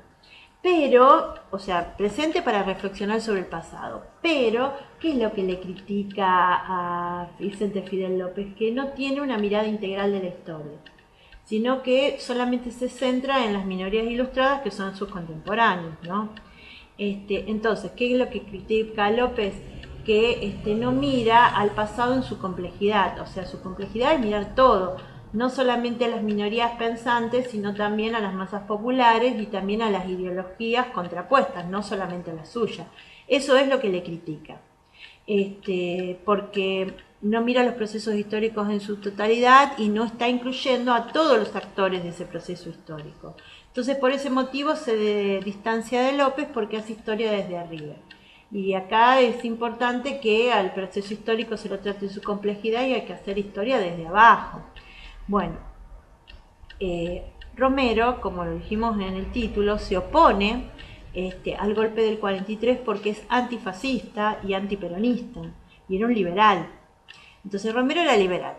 pero, o sea, presente para reflexionar sobre el pasado. Pero, ¿qué es lo que le critica a Vicente Fidel López? Que no tiene una mirada integral de la historia, sino que solamente se centra en las minorías ilustradas que son sus contemporáneos, ¿no? Entonces, ¿qué es lo que critica a López? Que no mira al pasado en su complejidad, o sea, su complejidad es mirar todo, no solamente a las minorías pensantes, sino también a las masas populares y también a las ideologías contrapuestas, no solamente a la suya. Eso es lo que le critica, porque no mira los procesos históricos en su totalidad y no está incluyendo a todos los actores de ese proceso histórico. Entonces, por ese motivo se distancia de López porque hace historia desde arriba. Y acá es importante que al proceso histórico se lo trate en su complejidad y hay que hacer historia desde abajo. Bueno, Romero, como lo dijimos en el título, se opone al golpe del 43 porque es antifascista y antiperonista, y era un liberal. Entonces Romero era liberal,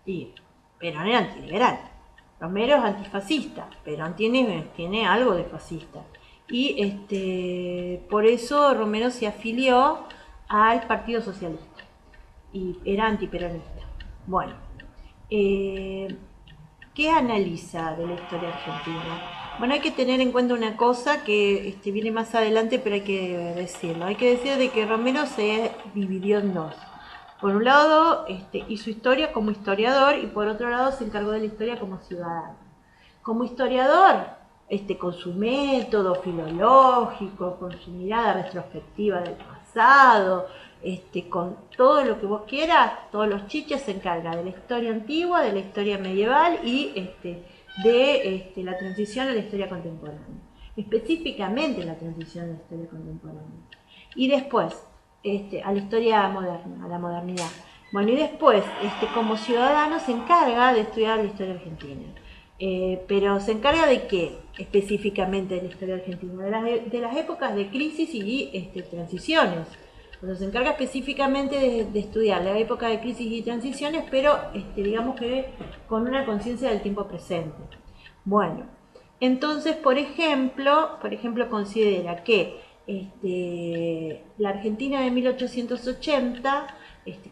y Perón era antiliberal. Romero es antifascista, Perón tiene algo de fascista. y por eso Romero se afilió al Partido Socialista y era antiperonista. Bueno, ¿qué analiza de la historia argentina? Bueno, hay que tener en cuenta una cosa que viene más adelante, pero hay que decirlo. Hay que decir de que Romero se dividió en dos. Por un lado, hizo historia como historiador y por otro lado se encargó de la historia como ciudadano. Como historiador, con su método filológico, con su mirada retrospectiva del pasado, con todo lo que vos quieras, todos los chiches, se encarga de la historia antigua, de la historia medieval y de la transición a la historia contemporánea. Específicamente la transición a la historia contemporánea. Y después, a la historia moderna, a la modernidad. Bueno, y después, como ciudadano, se encarga de estudiar la historia argentina. Pero se encarga de qué específicamente de la historia argentina, de las épocas de crisis y transiciones. Entonces se encarga específicamente de estudiar la época de crisis y transiciones, pero digamos que con una conciencia del tiempo presente. Bueno, entonces por ejemplo considera que la Argentina de 1880,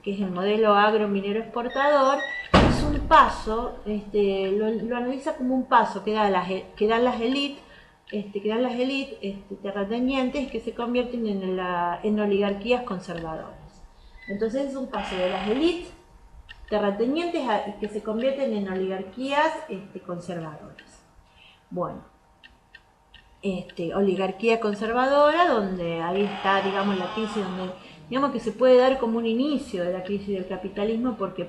que es el modelo agrominero exportador, es un paso, lo analiza como un paso que dan las élites, terratenientes, que se convierten en oligarquías conservadoras. Entonces es un paso de las élites terratenientes que se convierten en oligarquías conservadoras. Bueno, oligarquía conservadora, donde ahí está, digamos, la crisis, donde digamos que se puede dar como un inicio de la crisis del capitalismo, porque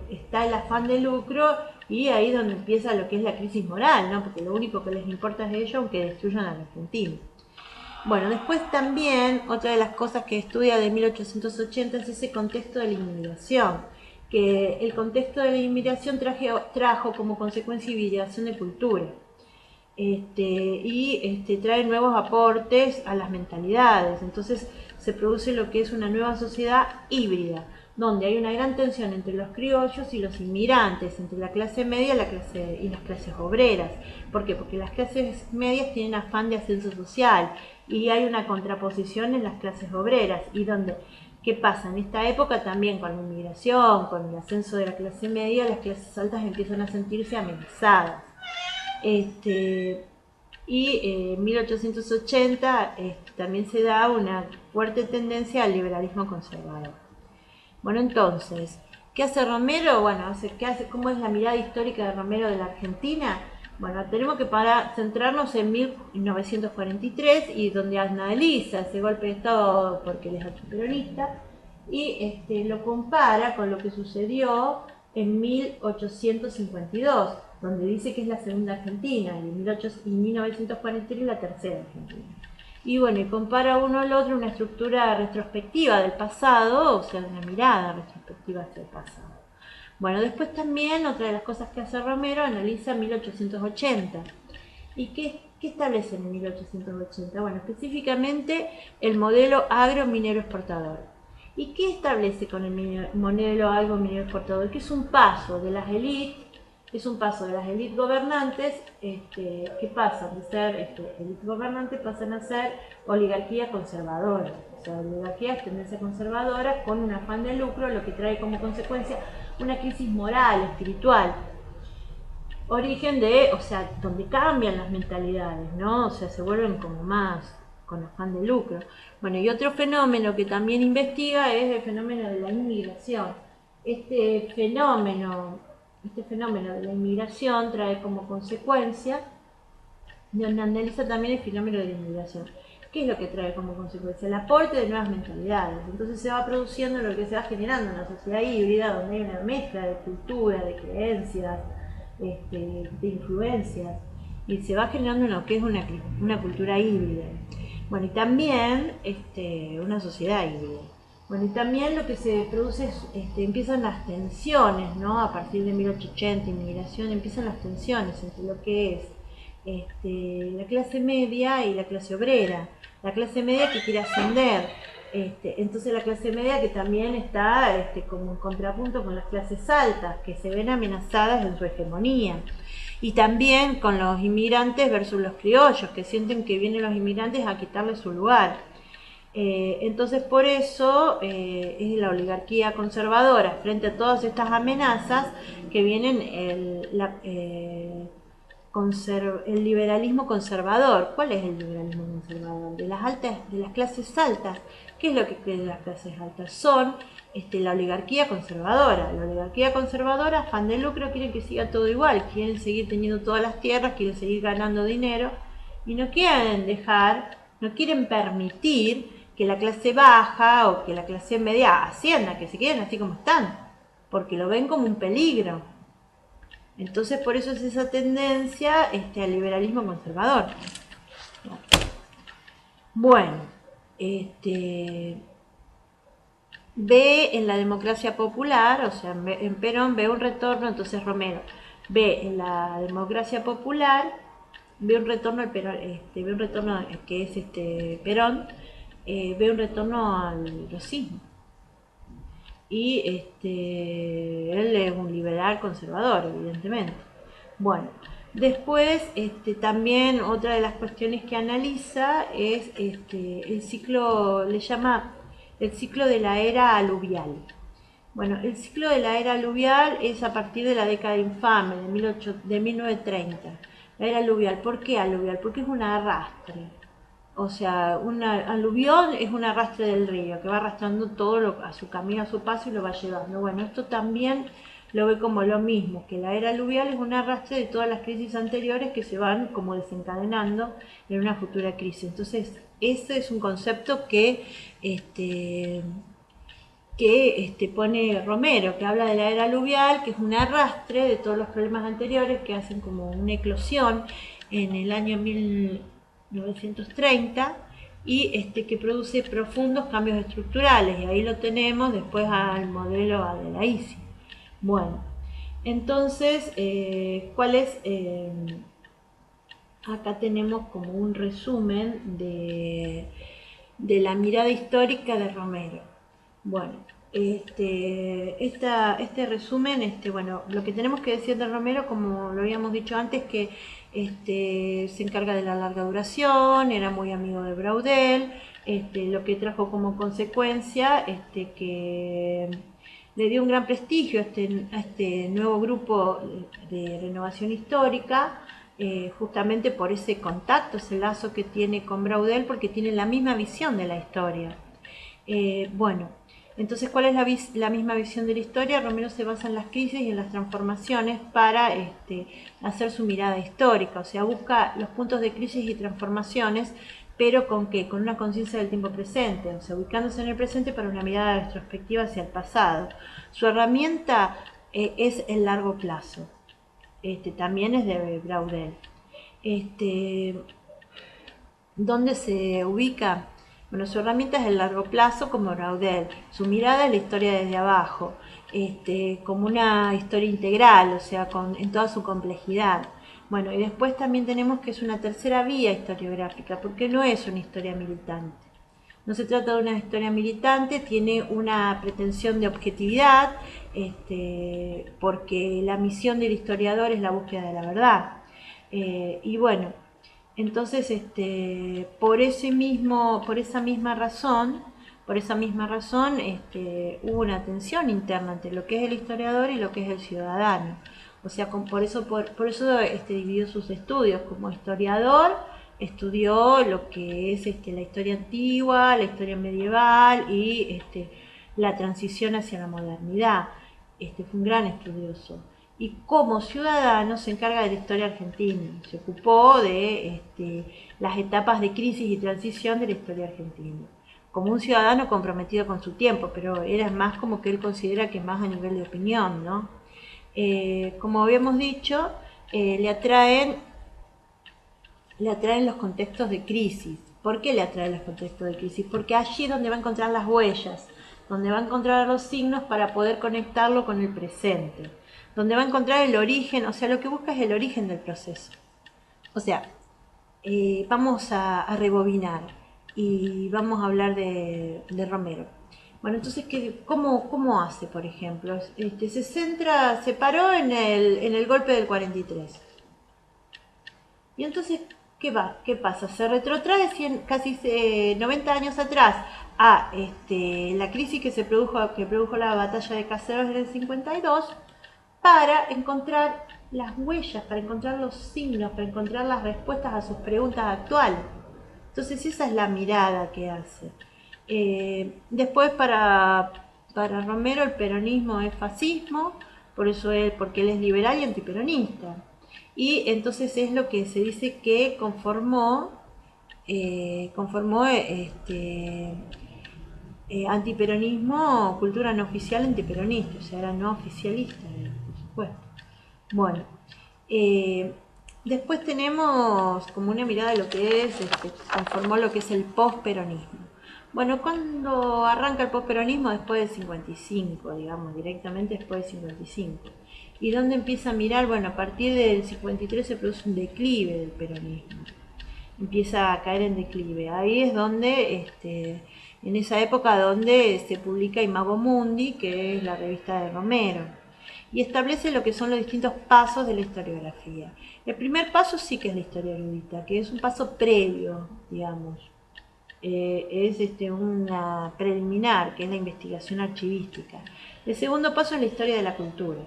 está el afán de lucro y ahí donde empieza lo que es la crisis moral, ¿no? Porque lo único que les importa es ello, aunque destruyan a la Argentina. Bueno, después también otra de las cosas que estudia de 1880 es ese contexto de la inmigración, que el contexto de la inmigración trajo como consecuencia hibridación de cultura. Trae nuevos aportes a las mentalidades. Entonces se produce lo que es una nueva sociedad híbrida, donde hay una gran tensión entre los criollos y los inmigrantes, entre la clase media y las clases obreras. ¿Por qué? Porque las clases medias tienen afán de ascenso social y hay una contraposición en las clases obreras. Y donde, ¿qué pasa? En esta época también con la inmigración, con el ascenso de la clase media, las clases altas empiezan a sentirse amenazadas. En 1880 también se da una fuerte tendencia al liberalismo conservador. Bueno, entonces, ¿qué hace Romero? Bueno, ¿cómo es la mirada histórica de Romero de la Argentina? Bueno, tenemos que centrarnos en 1943 y donde analiza ese golpe de Estado porque él es antiperonista y lo compara con lo que sucedió en 1852, donde dice que es la segunda Argentina, y en 1943 la tercera Argentina. Y bueno, y compara uno al otro una estructura retrospectiva del pasado, o sea, una mirada retrospectiva hacia el pasado. Bueno, después también, otra de las cosas que hace Romero, analiza 1880. ¿Y qué establece en 1880? Bueno, específicamente el modelo agro-minero exportador. ¿Y qué establece con el modelo agro-minero exportador? Que es un paso de las élites, gobernantes, que pasan de ser élites gobernantes, pasan a ser oligarquía conservadora. O sea, oligarquía es tendencia conservadora con un afán de lucro, lo que trae como consecuencia una crisis moral, espiritual. Origen donde cambian las mentalidades, ¿no? O sea, se vuelven como más con afán de lucro. Bueno, y otro fenómeno que también investiga es el fenómeno de la inmigración. Este fenómeno de la inmigración trae como consecuencia, donde analiza también el fenómeno de la inmigración. ¿Qué es lo que trae como consecuencia? El aporte de nuevas mentalidades. Entonces se va produciendo lo que se va generando en una sociedad híbrida, donde hay una mezcla de cultura, de creencias, de influencias, y se va generando lo que es una cultura híbrida. Bueno, y también una sociedad híbrida. Bueno, y también lo que se produce es, empiezan las tensiones, ¿no? A partir de 1880, inmigración, empiezan las tensiones entre lo que es la clase media y la clase obrera. La clase media que quiere ascender, entonces la clase media que también está como en contrapunto con las clases altas, que se ven amenazadas en su hegemonía. Y también con los inmigrantes versus los criollos, que sienten que vienen los inmigrantes a quitarles su lugar. Entonces por eso es la oligarquía conservadora frente a todas estas amenazas que vienen el liberalismo conservador. ¿Cuál es el liberalismo conservador? De las clases altas. ¿Qué es lo que creen las clases altas? Son la oligarquía conservadora. La oligarquía conservadora, afán de lucro, quieren que siga todo igual, quieren seguir teniendo todas las tierras, quieren seguir ganando dinero y no quieren permitir que la clase baja o que la clase media ascienda, que se queden así como están, porque lo ven como un peligro. Entonces por eso es esa tendencia al liberalismo conservador. Bueno, ve en la democracia popular, o sea, en Perón ve un retorno, entonces Romero ve en la democracia popular, ve un retorno al Perón, ve un retorno que es Perón, ve un retorno al rosismo. Y él es un liberal conservador, evidentemente. Bueno, después también otra de las cuestiones que analiza es el ciclo, le llama el ciclo de la era aluvial. Bueno, el ciclo de la era aluvial es a partir de la década infame, de 1930. La era aluvial, ¿por qué aluvial? Porque es un arrastre. O sea, un aluvión es un arrastre del río que va arrastrando todo a su camino, a su paso y lo va llevando. Bueno, esto también lo ve como lo mismo, que la era aluvial es un arrastre de todas las crisis anteriores que se van como desencadenando en una futura crisis. Entonces, ese es un concepto que pone Romero, que habla de la era aluvial, que es un arrastre de todos los problemas anteriores que hacen como una eclosión en el año 1930 y que produce profundos cambios estructurales, y ahí lo tenemos después al modelo de la ISI. Bueno, entonces, ¿cuál es? Acá tenemos como un resumen de la mirada histórica de Romero. Bueno, este resumen, bueno, lo que tenemos que decir de Romero, como lo habíamos dicho antes, que se encarga de la larga duración, era muy amigo de Braudel, lo que trajo como consecuencia que le dio un gran prestigio a este nuevo grupo de renovación histórica, justamente por ese contacto, ese lazo que tiene con Braudel, porque tienen la misma visión de la historia. Bueno, entonces, ¿cuál es la misma visión de la historia? Romero se basa en las crisis y en las transformaciones para hacer su mirada histórica, o sea, busca los puntos de crisis y transformaciones, pero ¿con qué? Con una conciencia del tiempo presente, o sea, ubicándose en el presente para una mirada retrospectiva hacia el pasado. Su herramienta es el largo plazo, también es de Braudel. ¿Dónde se ubica? Bueno, su herramienta es el largo plazo como Braudel. Su mirada es la historia desde abajo, como una historia integral, o sea, en toda su complejidad. Bueno, y después también tenemos que es una tercera vía historiográfica, porque no es una historia militante. No se trata de una historia militante, tiene una pretensión de objetividad, porque la misión del historiador es la búsqueda de la verdad. Y bueno, entonces, por esa misma razón, hubo una tensión interna entre lo que es el historiador y lo que es el ciudadano. O sea, por eso dividió sus estudios. Como historiador, estudió lo que es la historia antigua, la historia medieval y la transición hacia la modernidad. Fue un gran estudioso. Y como ciudadano se encarga de la historia argentina, se ocupó de las etapas de crisis y transición de la historia argentina, como un ciudadano comprometido con su tiempo, pero era más como que él considera que más a nivel de opinión, ¿no? Como habíamos dicho, le atraen los contextos de crisis. ¿Por qué le atraen los contextos de crisis? Porque allí es donde va a encontrar las huellas, donde va a encontrar los signos para poder conectarlo con el presente, donde va a encontrar el origen, o sea, lo que busca es el origen del proceso. O sea, vamos a rebobinar y vamos a hablar de Romero. Bueno, entonces, ¿cómo hace, por ejemplo? Se paró en el golpe del 43. Y entonces, ¿qué pasa? Se retrotrae casi 90 años atrás a la crisis que produjo la batalla de Caseros en el 52, para encontrar las huellas, para encontrar los signos, para encontrar las respuestas a sus preguntas actuales. Entonces esa es la mirada que hace. Después para Romero el peronismo es fascismo, porque él es liberal y antiperonista. Y entonces es lo que se dice que conformó antiperonismo, cultura no oficial antiperonista, o sea, era no oficialista, por supuesto. Bueno, después tenemos como una mirada de lo que es, conformó lo que es el posperonismo. Bueno, cuando arranca el posperonismo, después del 55, digamos, directamente después del 55. ¿Y dónde empieza a mirar? Bueno, a partir del 53 se produce un declive del peronismo. Empieza a caer en declive. Ahí es donde, en esa época donde se publica Imago Mundi, que es la revista de Romero, y establece lo que son los distintos pasos de la historiografía. El primer paso sí que es la historia erudita, que es un paso previo, digamos. Es una preliminar, que es la investigación archivística. El segundo paso es la historia de la cultura.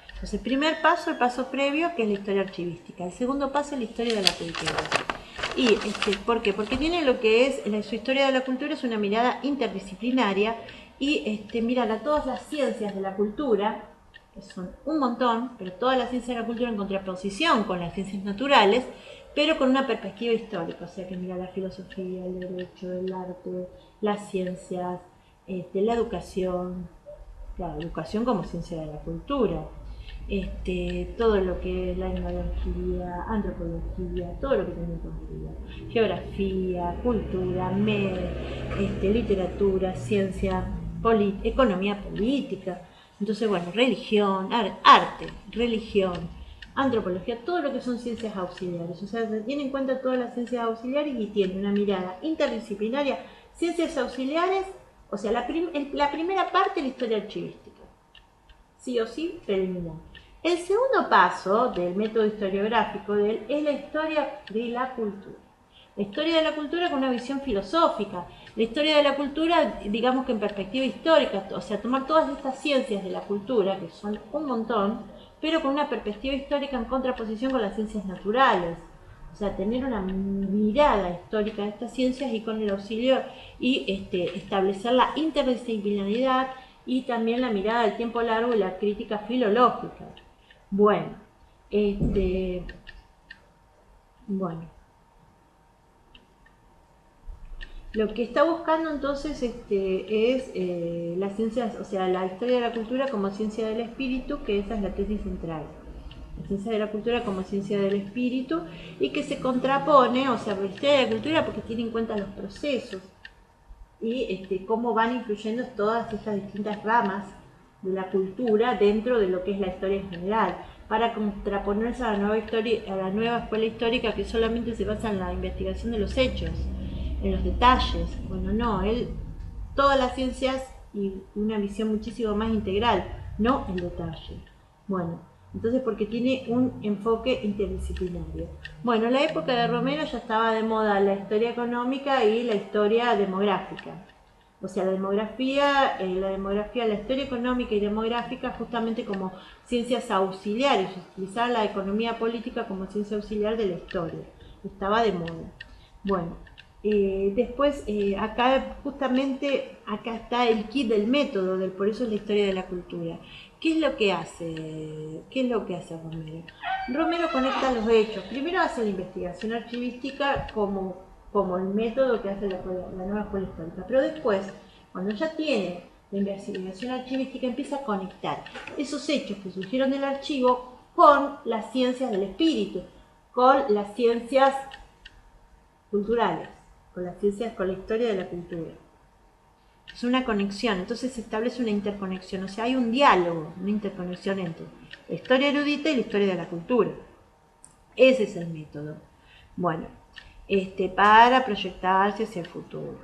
Entonces, el primer paso, el paso previo, que es la historia archivística. El segundo paso es la historia de la cultura. ¿Y por qué? Porque tiene lo que es, su historia de la cultura es una mirada interdisciplinaria y miran a todas las ciencias de la cultura, que son un montón, pero todas las ciencias de la cultura en contraposición con las ciencias naturales, pero con una perspectiva histórica, o sea que mira la filosofía, el derecho, el arte, las ciencias, la educación, la educación como ciencia de la cultura, todo lo que es la etnología, antropología, todo lo que tiene que geografía, cultura, literatura, ciencia, economía política. Entonces, bueno, religión, arte, religión, antropología, todo lo que son ciencias auxiliares. O sea, se tiene en cuenta todas las ciencias auxiliares y tiene una mirada interdisciplinaria. Ciencias auxiliares, o sea, la primera parte, la historia archivística. Sí o sí, preliminar. El segundo paso del método historiográfico de él es la historia de la cultura. La historia de la cultura con una visión filosófica. La historia de la cultura, digamos que en perspectiva histórica, o sea, tomar todas estas ciencias de la cultura, que son un montón, pero con una perspectiva histórica en contraposición con las ciencias naturales. O sea, tener una mirada histórica de estas ciencias y con el auxilio y establecer la interdisciplinaridad y también la mirada del tiempo largo y la crítica filológica. Bueno, lo que está buscando entonces es las ciencias, o sea, la historia de la cultura como ciencia del espíritu, que esa es la tesis central. La ciencia de la cultura como ciencia del espíritu y que se contrapone, o sea, la historia de la cultura porque tiene en cuenta los procesos y cómo van influyendo todas estas distintas ramas de la cultura dentro de lo que es la historia en general, para contraponerse a la nueva escuela histórica que solamente se basa en la investigación de los hechos, en los detalles. Bueno, no, todas las ciencias y una visión muchísimo más integral, no el detalle. Bueno, entonces porque tiene un enfoque interdisciplinario. Bueno, en la época de Romero ya estaba de moda la historia económica y la historia demográfica. O sea, la historia económica y demográfica justamente como ciencias auxiliares, utilizar la economía política como ciencia auxiliar de la historia. Estaba de moda. Bueno, después acá está el kit del método, por eso es la historia de la cultura. ¿Qué es lo que hace Romero? Romero conecta los hechos. Primero hace la investigación archivística como el método que hace la nueva escuela histórica. Pero después, cuando ya tiene la investigación archivística, empieza a conectar esos hechos que surgieron del archivo con las ciencias del espíritu, con las ciencias culturales, con la historia de la cultura. Es una conexión, entonces se establece una interconexión, o sea, hay un diálogo, una interconexión entre la historia erudita y la historia de la cultura. Ese es el método. Bueno, para proyectarse hacia el futuro.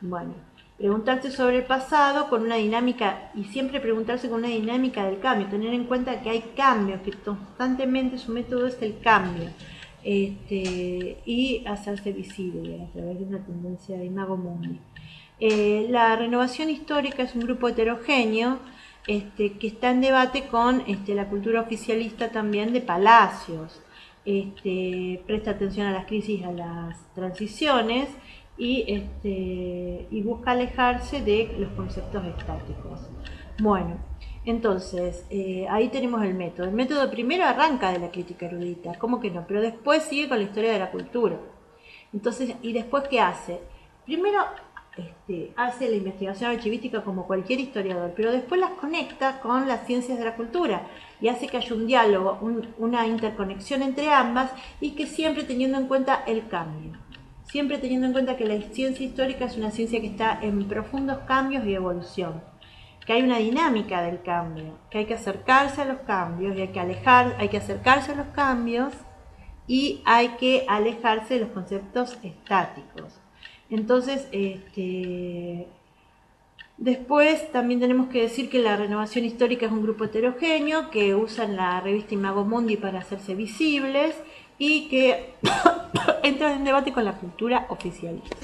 Bueno, preguntarse sobre el pasado con una dinámica, y siempre preguntarse con una dinámica del cambio, tener en cuenta que hay cambios, que constantemente su método es el cambio. y hacerse visible a través de una tendencia de Imago Mundi. La renovación histórica es un grupo heterogéneo que está en debate con la cultura oficialista también de Palacios. Presta atención a las crisis, a las transiciones y busca alejarse de los conceptos estáticos. Bueno, entonces ahí tenemos el método. El método primero arranca de la crítica erudita, ¿cómo que no? Pero después sigue con la historia de la cultura. Entonces, ¿y después qué hace? Primero hace la investigación archivística como cualquier historiador, pero después las conecta con las ciencias de la cultura y hace que haya un diálogo, una interconexión entre ambas y que siempre teniendo en cuenta el cambio. Siempre teniendo en cuenta que la ciencia histórica es una ciencia que está en profundos cambios y evolución, que hay una dinámica del cambio, que hay que acercarse a los cambios y hay que acercarse a los cambios y hay que alejarse de los conceptos estáticos. Entonces, después también tenemos que decir que la renovación histórica es un grupo heterogéneo que usan la revista Imago Mundi para hacerse visibles y que entra en debate con la cultura oficialista.